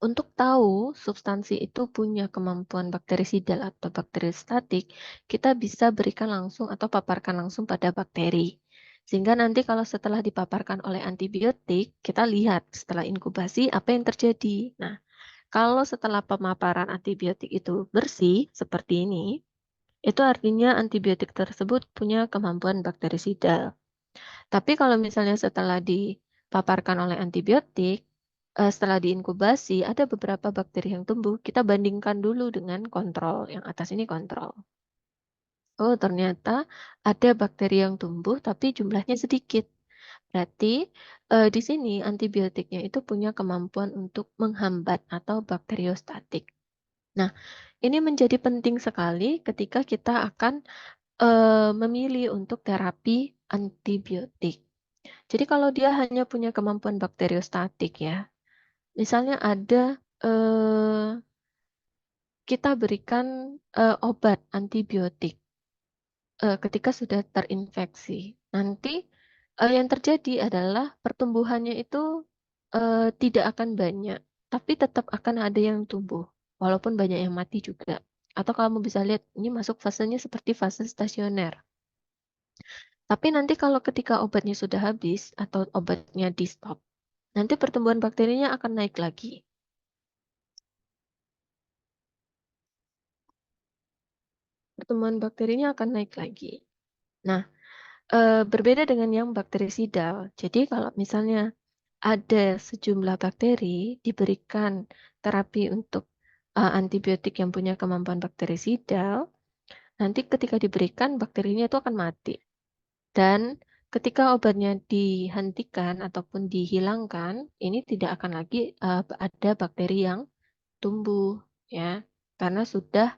S1: untuk tahu substansi itu punya kemampuan bakterisidal atau bakteriostatik, kita bisa berikan langsung atau paparkan langsung pada bakteri. Sehingga nanti kalau setelah dipaparkan oleh antibiotik, kita lihat setelah inkubasi apa yang terjadi. Nah, kalau setelah pemaparan antibiotik itu bersih seperti ini, itu artinya antibiotik tersebut punya kemampuan bakterisidal. Tapi kalau misalnya setelah dipaparkan oleh antibiotik, setelah diinkubasi, ada beberapa bakteri yang tumbuh, kita bandingkan dulu dengan kontrol, yang atas ini kontrol. Oh, ternyata ada bakteri yang tumbuh tapi jumlahnya sedikit. Berarti di sini antibiotiknya itu punya kemampuan untuk menghambat atau bakteriostatik. Nah, ini menjadi penting sekali ketika kita akan memilih untuk terapi antibiotik. Jadi kalau dia hanya punya kemampuan bakteriostatik ya, misalnya ada kita berikan obat antibiotik ketika sudah terinfeksi. Nanti yang terjadi adalah pertumbuhannya itu tidak akan banyak, tapi tetap akan ada yang tumbuh, walaupun banyak yang mati juga. Atau kamu bisa lihat ini masuk fasenya seperti fase stasioner. Tapi nanti kalau ketika obatnya sudah habis atau obatnya di-stop, nanti pertumbuhan bakterinya akan naik lagi. Pertumbuhan bakterinya akan naik lagi. Nah, berbeda dengan yang bakterisidal. Jadi kalau misalnya ada sejumlah bakteri diberikan terapi untuk antibiotik yang punya kemampuan bakterisidal, nanti ketika diberikan bakterinya itu akan mati. Dan ketika obatnya dihentikan ataupun dihilangkan, ini tidak akan lagi ada bakteri yang tumbuh ya, karena sudah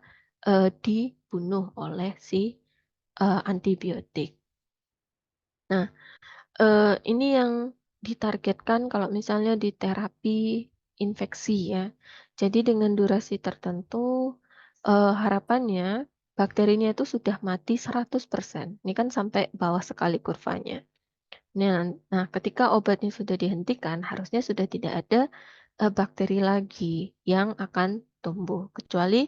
S1: dibunuh oleh si antibiotik. Nah, ini yang ditargetkan kalau misalnya di terapi infeksi ya. Jadi dengan durasi tertentu, harapannya bakterinya itu sudah mati 100%. Ini kan sampai bawah sekali kurvanya. Nah, ketika obatnya sudah dihentikan, harusnya sudah tidak ada bakteri lagi yang akan tumbuh, kecuali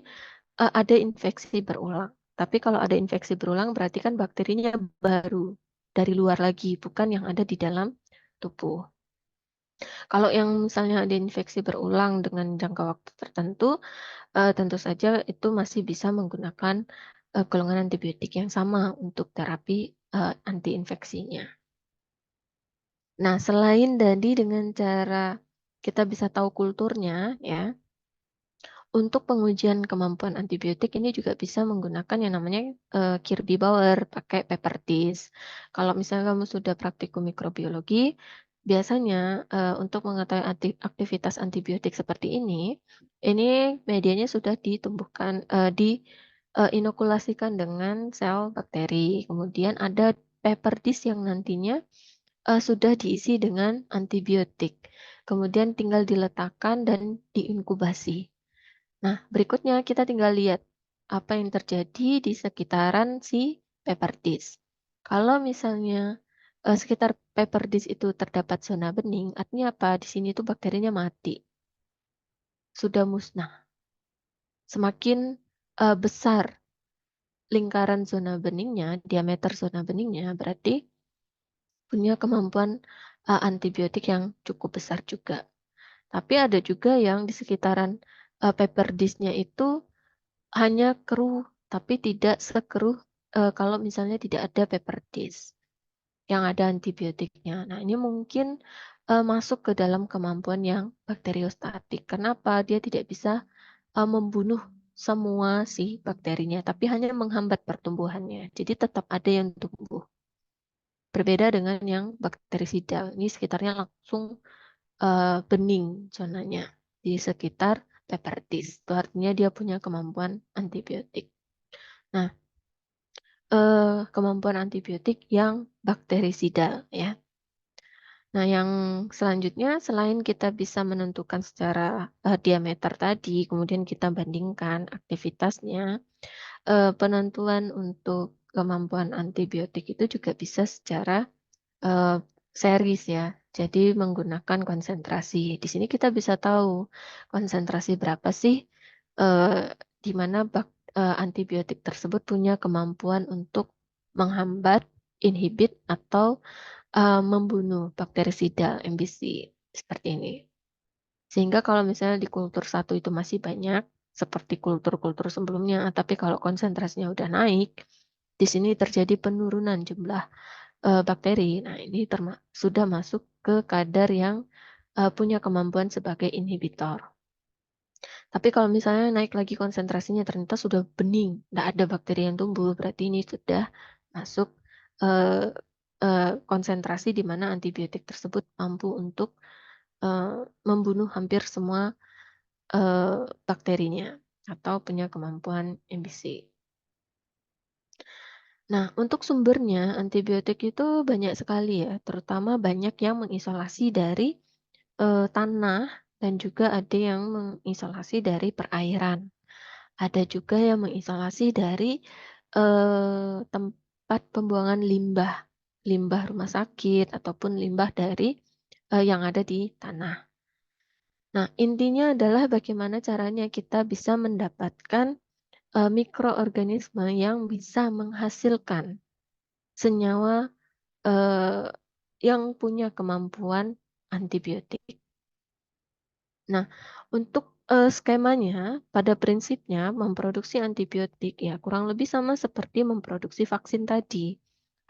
S1: ada infeksi berulang. Tapi kalau ada infeksi berulang berarti kan bakterinya baru dari luar lagi, bukan yang ada di dalam tubuh. Kalau yang misalnya ada infeksi berulang dengan jangka waktu tertentu, tentu saja itu masih bisa menggunakan golongan antibiotik yang sama untuk terapi anti infeksinya. Nah, selain tadi dengan cara kita bisa tahu kulturnya ya, untuk pengujian kemampuan antibiotik ini juga bisa menggunakan yang namanya Kirby Bauer pakai paper dish. Kalau misalnya kamu sudah praktikum mikrobiologi, biasanya untuk mengetahui aktivitas antibiotik seperti ini medianya sudah ditumbuhkan, inokulasikan dengan sel bakteri. Kemudian ada paper dish yang nantinya sudah diisi dengan antibiotik. Kemudian tinggal diletakkan dan diinkubasi. Nah, berikutnya kita tinggal lihat apa yang terjadi di sekitaran si paper dish. Kalau misalnya sekitar paper dish itu terdapat zona bening, artinya apa? Di sini tuh bakterinya mati, sudah musnah. Semakin besar lingkaran zona beningnya, diameter zona beningnya, berarti punya kemampuan antibiotik yang cukup besar juga. Tapi ada juga yang di sekitaran paper dish-nya itu hanya keruh, tapi tidak sekeruh kalau misalnya tidak ada paper dish yang ada antibiotiknya. Nah, ini mungkin masuk ke dalam kemampuan yang bakteriostatik. Kenapa? Dia tidak bisa membunuh semua si bakterinya, tapi hanya menghambat pertumbuhannya. Jadi tetap ada yang tumbuh. Berbeda dengan yang bakterisidal. Ini sekitarnya langsung bening zonanya di sekitar paper dish. Itu artinya dia punya kemampuan antibiotik. Nah, kemampuan antibiotik yang bakterisidal ya. Nah, yang selanjutnya selain kita bisa menentukan secara diameter tadi, kemudian kita bandingkan aktivitasnya, penentuan untuk kemampuan antibiotik itu juga bisa secara series ya. Jadi menggunakan konsentrasi. Di sini kita bisa tahu konsentrasi berapa sih di mana antibiotik tersebut punya kemampuan untuk menghambat, inhibit atau membunuh bakterisida MBC seperti ini. Sehingga kalau misalnya di kultur satu itu masih banyak seperti kultur-kultur sebelumnya, tapi kalau konsentrasinya udah naik, di sini terjadi penurunan jumlah bakteri. Nah, ini sudah masuk ke kadar yang punya kemampuan sebagai inhibitor. Tapi kalau misalnya naik lagi konsentrasinya ternyata sudah bening, nggak ada bakteri yang tumbuh, berarti ini sudah masuk konsentrasi di mana antibiotik tersebut mampu untuk membunuh hampir semua bakterinya atau punya kemampuan MBC. Nah, untuk sumbernya antibiotik itu banyak sekali ya, terutama banyak yang mengisolasi dari tanah dan juga ada yang mengisolasi dari perairan. Ada juga yang mengisolasi dari tempat pembuangan limbah, limbah rumah sakit ataupun limbah dari yang ada di tanah. Nah, intinya adalah bagaimana caranya kita bisa mendapatkan mikroorganisme yang bisa menghasilkan senyawa yang punya kemampuan antibiotik. Nah, untuk skemanya, pada prinsipnya memproduksi antibiotik ya kurang lebih sama seperti memproduksi vaksin tadi.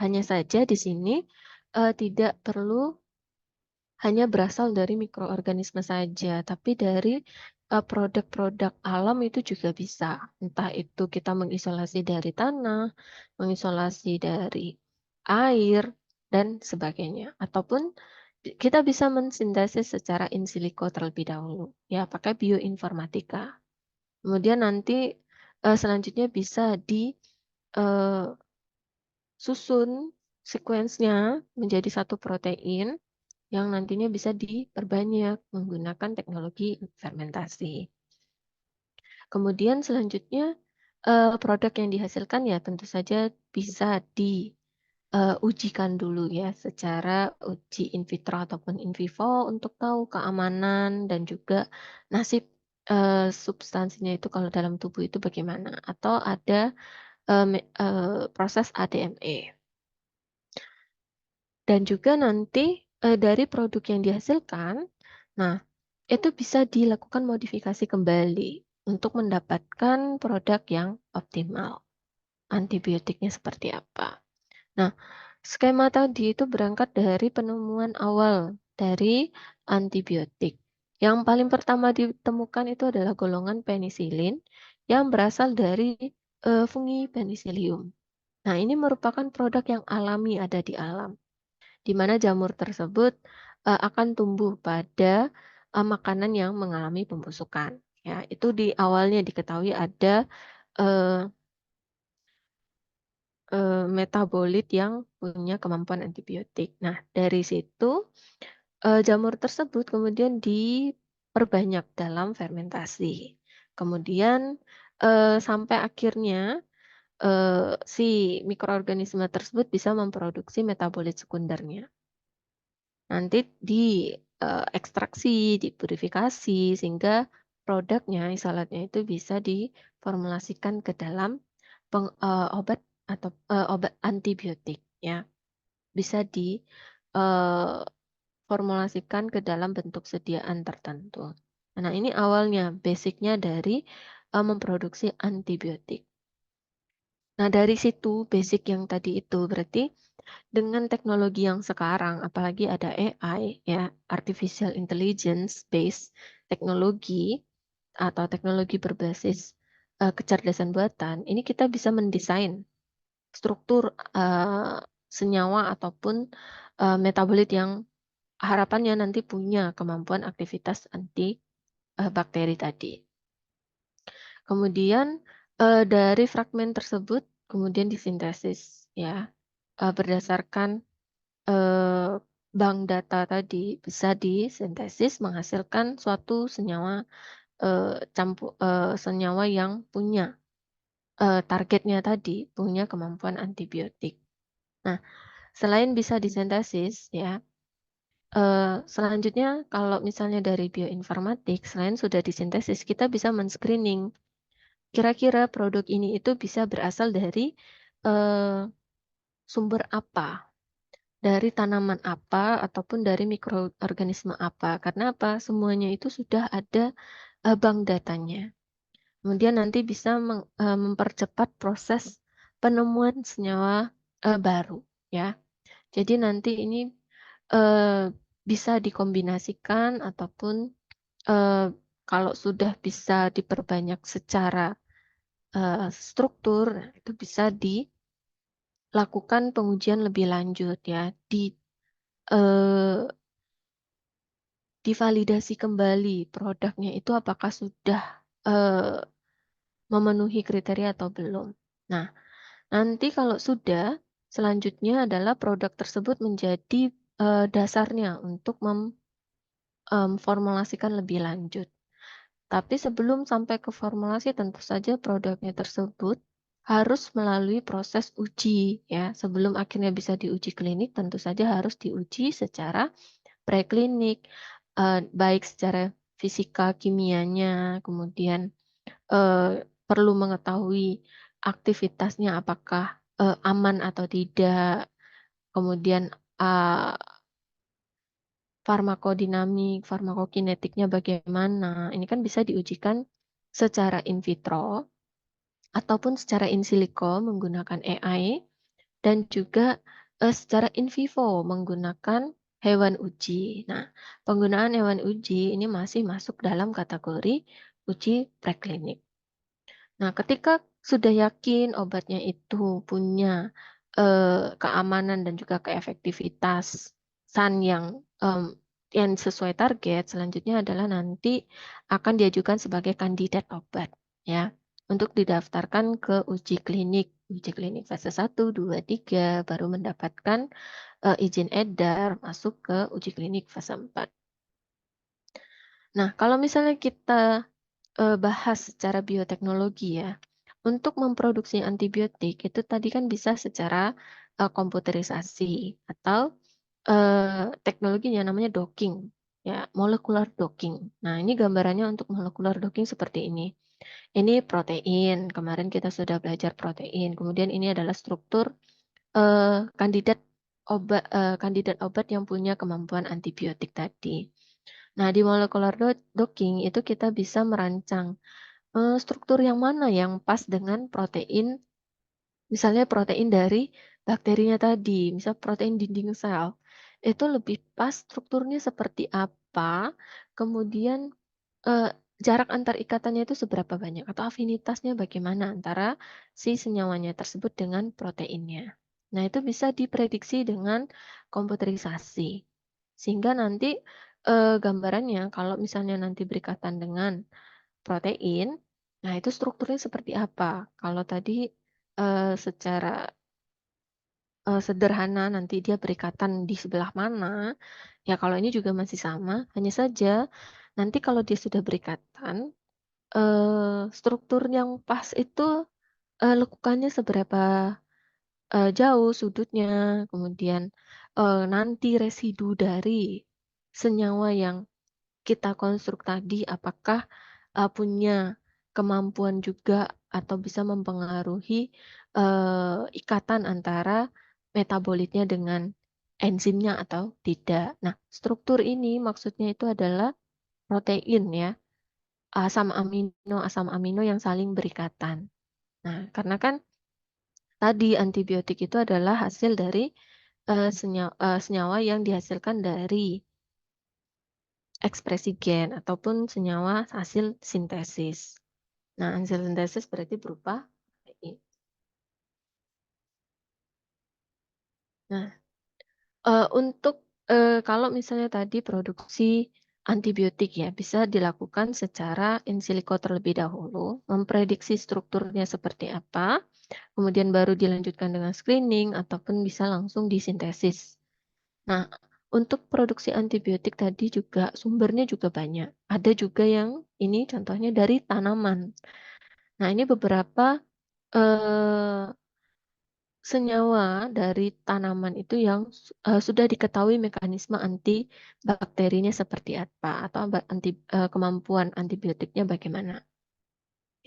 S1: Hanya saja di sini tidak perlu hanya berasal dari mikroorganisme saja, tapi dari produk-produk alam itu juga bisa. Entah itu kita mengisolasi dari tanah, mengisolasi dari air, dan sebagainya. Ataupun kita bisa mensintesis secara in silico terlebih dahulu, ya pakai bioinformatika. Kemudian nanti selanjutnya bisa disusun sekuensnya menjadi satu protein yang nantinya bisa diperbanyak menggunakan teknologi fermentasi. Kemudian selanjutnya produk yang dihasilkan ya tentu saja bisa diujikan dulu ya secara uji in vitro ataupun in vivo untuk tahu keamanan dan juga nasib substansinya itu kalau dalam tubuh itu bagaimana atau ada proses ADME. Dan juga nanti dari produk yang dihasilkan, nah itu bisa dilakukan modifikasi kembali untuk mendapatkan produk yang optimal. Antibiotiknya seperti apa. Nah, skema tadi itu berangkat dari penemuan awal dari antibiotik. Yang paling pertama ditemukan itu adalah golongan penisilin yang berasal dari fungi penicillium. Nah, ini merupakan produk yang alami ada di alam, di mana jamur tersebut akan tumbuh pada makanan yang mengalami pembusukan. Ya, itu di awalnya diketahui ada eh, metabolit yang punya kemampuan antibiotik. Nah, dari situ jamur tersebut kemudian diperbanyak dalam fermentasi. Kemudian sampai akhirnya si mikroorganisme tersebut bisa memproduksi metabolit sekundernya. Nanti diekstraksi, dipurifikasi sehingga produknya, isolatnya itu bisa diformulasikan ke dalam obat atau obat antibiotik ya. Bisa diformulasikan ke dalam bentuk sediaan tertentu. Nah, ini awalnya basicnya dari memproduksi antibiotik. Nah, dari situ basic yang tadi itu berarti dengan teknologi yang sekarang, apalagi ada AI ya, artificial intelligence based teknologi atau teknologi berbasis kecerdasan buatan, ini kita bisa mendesain struktur senyawa ataupun metabolit yang harapannya nanti punya kemampuan aktivitas anti bakteri tadi. Kemudian dari fragmen tersebut kemudian disintesis ya berdasarkan bank data tadi bisa disintesis menghasilkan suatu senyawa senyawa yang punya targetnya tadi punya kemampuan antibiotik. Nah, selain bisa disintesis ya, selanjutnya kalau misalnya dari bioinformatik, selain sudah disintesis, kita bisa men-screening kira-kira produk ini itu bisa berasal dari sumber apa, dari tanaman apa, ataupun dari mikroorganisme apa. Karena apa? Semuanya itu sudah ada bank datanya. Kemudian nanti bisa mempercepat proses penemuan senyawa baru, ya. Jadi nanti ini bisa dikombinasikan ataupun kalau sudah bisa diperbanyak secara struktur, itu bisa dilakukan pengujian lebih lanjut ya, divalidasi kembali produknya itu apakah sudah memenuhi kriteria atau belum. Nah, Nanti kalau sudah, selanjutnya adalah produk tersebut menjadi dasarnya untuk formulasikan lebih lanjut. Tapi sebelum sampai ke formulasi, tentu saja produknya tersebut harus melalui proses uji ya. Sebelum akhirnya bisa diuji klinik, tentu saja harus diuji secara preklinik, baik secara fisika, kimianya, kemudian perlu mengetahui aktivitasnya apakah aman atau tidak, kemudian farmakodinamik, farmakokinetiknya bagaimana. Ini kan bisa diujikan secara in vitro ataupun secara in silico menggunakan AI dan juga secara in vivo menggunakan hewan uji. Nah, penggunaan hewan uji ini masih masuk dalam kategori uji preklinik. Nah, ketika sudah yakin obatnya itu punya keamanan dan juga keefektivitasan yang sesuai target, selanjutnya adalah nanti akan diajukan sebagai kandidat obat ya untuk didaftarkan ke uji klinik fase 1, 2, 3 baru mendapatkan izin edar masuk ke uji klinik fase 4. Nah, kalau misalnya kita bahas secara bioteknologi ya. Untuk memproduksi antibiotik itu tadi kan bisa secara komputerisasi atau teknologi yang namanya docking ya, molecular docking. Nah, ini gambarannya untuk molecular docking seperti ini. Ini protein, kemarin kita sudah belajar protein. Kemudian ini adalah struktur kandidat obat yang punya kemampuan antibiotik tadi. Nah, di molecular docking itu kita bisa merancang struktur yang mana yang pas dengan protein, misalnya protein dari bakterinya tadi, misal protein dinding sel, itu lebih pas strukturnya seperti apa, kemudian jarak antar ikatannya itu seberapa banyak atau afinitasnya bagaimana antara si senyawanya tersebut dengan proteinnya. Nah, itu bisa diprediksi dengan komputerisasi. Sehingga nanti gambarannya kalau misalnya nanti berikatan dengan protein, nah itu strukturnya seperti apa. Kalau tadi secara sederhana nanti dia berikatan di sebelah mana, ya kalau ini juga masih sama, hanya saja nanti kalau dia sudah berikatan, struktur yang pas itu lekukannya seberapa jauh sudutnya, kemudian nanti residu dari senyawa yang kita konstruk tadi apakah punya kemampuan juga atau bisa mempengaruhi ikatan antara metabolitnya dengan enzimnya atau tidak. Nah, struktur ini maksudnya itu adalah protein ya, asam amino yang saling berikatan. Nah, karena kan tadi antibiotik itu adalah hasil dari senyawa yang dihasilkan dari ekspresi gen ataupun senyawa hasil sintesis. Nah, hasil sintesis berarti berupa protein. Nah, untuk kalau misalnya tadi produksi antibiotik ya bisa dilakukan secara in silico terlebih dahulu, memprediksi strukturnya seperti apa, kemudian baru dilanjutkan dengan screening ataupun bisa langsung disintesis. Nah, untuk produksi antibiotik tadi juga sumbernya juga banyak. Ada juga yang ini contohnya dari tanaman. Nah, ini beberapa senyawa dari tanaman itu yang sudah diketahui mekanisme antibakterinya seperti apa atau kemampuan antibiotiknya bagaimana.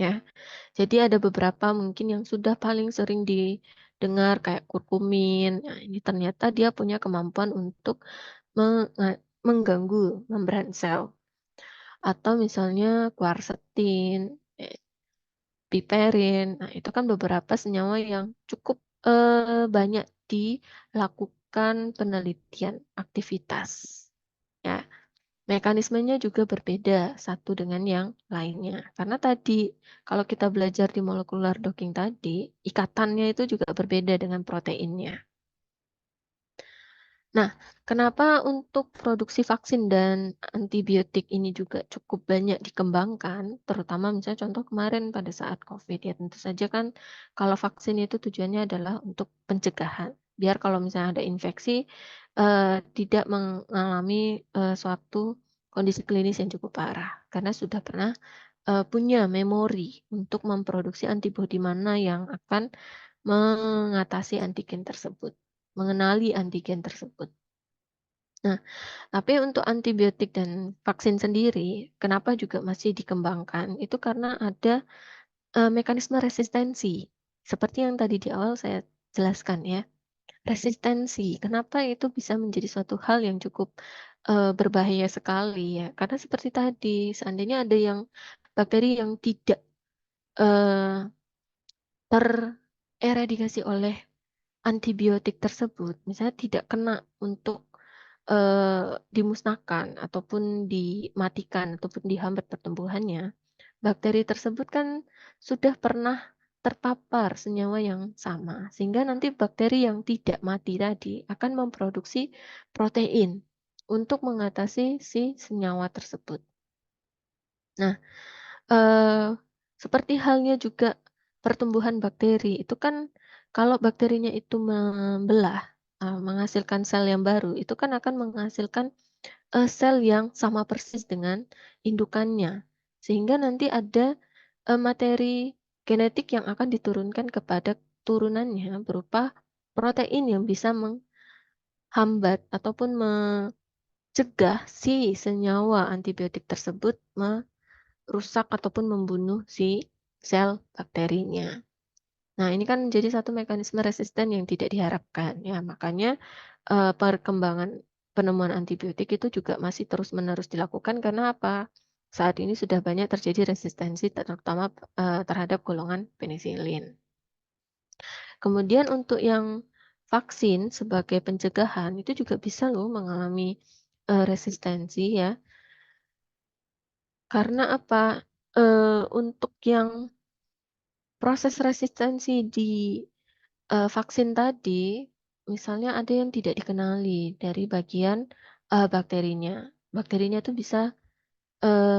S1: Ya, jadi ada beberapa mungkin yang sudah paling sering didengar kayak kurkumin. Nah, ini ternyata dia punya kemampuan untuk mengganggu membran sel. Atau misalnya quercetin, piperin. Nah, itu kan beberapa senyawa yang cukup banyak dilakukan penelitian aktivitas. Ya, mekanismenya juga berbeda satu dengan yang lainnya. Karena tadi kalau kita belajar di molecular docking tadi, ikatannya itu juga berbeda dengan proteinnya. Nah, Kenapa untuk produksi vaksin dan antibiotik ini juga cukup banyak dikembangkan, terutama misalnya contoh kemarin pada saat COVID ya, tentu saja kan kalau vaksin itu tujuannya adalah untuk pencegahan. Biar kalau misalnya ada infeksi, tidak mengalami, suatu kondisi klinis yang cukup parah, karena sudah pernah, punya memori untuk memproduksi antibodi mana yang akan mengatasi antigen tersebut, mengenali antigen tersebut. Nah, tapi untuk antibiotik dan vaksin sendiri, kenapa juga masih dikembangkan, itu karena ada, mekanisme resistensi. Seperti yang tadi di awal saya jelaskan ya, resistensi. Kenapa itu bisa menjadi suatu hal yang cukup, berbahaya sekali ya, karena seperti tadi, seandainya ada yang bakteri yang tidak, eee, tereradikasi oleh antibiotik tersebut, misalnya tidak kena untuk, dimusnahkan ataupun dimatikan ataupun dihambat pertumbuhannya, bakteri tersebut kan sudah pernah terpapar senyawa yang sama, sehingga nanti bakteri yang tidak mati tadi akan memproduksi protein untuk mengatasi si senyawa tersebut. Nah, Eee, seperti halnya juga pertumbuhan bakteri, itu kan kalau bakterinya itu membelah, menghasilkan sel yang baru, itu kan akan menghasilkan, sel yang sama persis dengan indukannya. Sehingga nanti ada, materi genetik yang akan diturunkan kepada turunannya berupa protein yang bisa menghambat ataupun mencegah si senyawa antibiotik tersebut rusak ataupun membunuh si sel bakterinya. Nah, ini kan jadi satu mekanisme resisten yang tidak diharapkan ya, makanya, perkembangan penemuan antibiotik itu juga masih terus-menerus dilakukan karena apa? Saat ini sudah banyak terjadi resistensi terutama, terhadap golongan penisilin. Kemudian untuk yang vaksin sebagai pencegahan itu juga bisa loh mengalami, resistensi ya, karena apa? Untuk yang proses resistensi di, vaksin tadi, misalnya ada yang tidak dikenali dari bagian, bakterinya. Bakterinya itu bisa,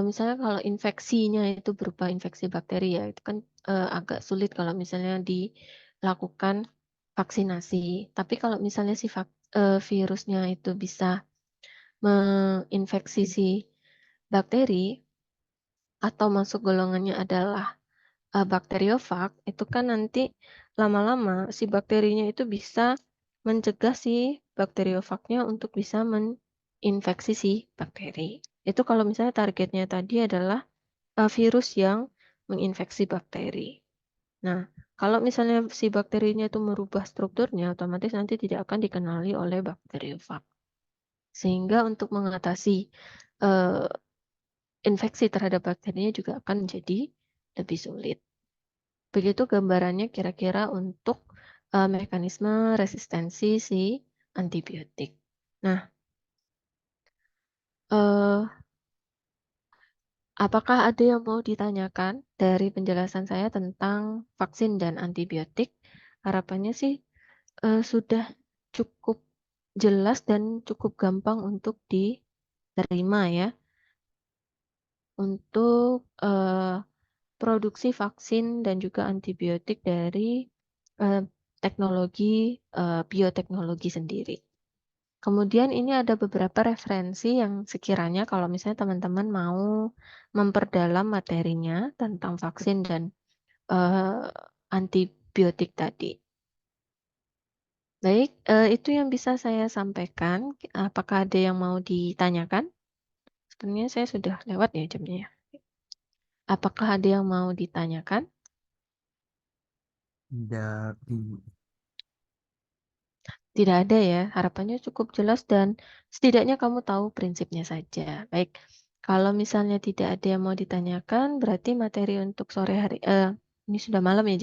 S1: misalnya kalau infeksinya itu berupa infeksi bakteri ya, itu kan, agak sulit kalau misalnya dilakukan vaksinasi. Tapi kalau misalnya si virusnya itu bisa menginfeksi si bakteri atau masuk golongannya adalah bakteriofag, itu kan nanti lama-lama si bakterinya itu bisa mencegah si bakteriofagnya untuk bisa menginfeksi si bakteri. Itu kalau misalnya targetnya tadi adalah, virus yang menginfeksi bakteri. Nah, kalau misalnya si bakterinya itu merubah strukturnya, otomatis nanti tidak akan dikenali oleh bakteriofag. Sehingga untuk mengatasi, eee, infeksi terhadap bakterinya juga akan menjadi lebih sulit. Begitu gambarannya kira-kira untuk, mekanisme resistensi si antibiotik. Nah, eee, apakah ada yang mau ditanyakan dari penjelasan saya tentang vaksin dan antibiotik? Harapannya sih, sudah cukup jelas dan cukup gampang untuk diterima ya, untuk, produksi vaksin dan juga antibiotik dari, eee, teknologi, bioteknologi sendiri. Kemudian ini ada beberapa referensi yang sekiranya kalau misalnya teman-teman mau memperdalam materinya tentang vaksin dan, eee, antibiotik tadi. Baik, itu yang bisa saya sampaikan. Apakah ada yang mau ditanyakan? Sebenarnya saya sudah lewat ya jamnya ya. Apakah ada yang mau ditanyakan?
S6: Tidak.
S1: Tidak ada ya, harapannya cukup jelas dan setidaknya kamu tahu prinsipnya saja. Baik, kalau misalnya tidak ada yang mau ditanyakan, berarti materi untuk sore hari ini sudah malam ya.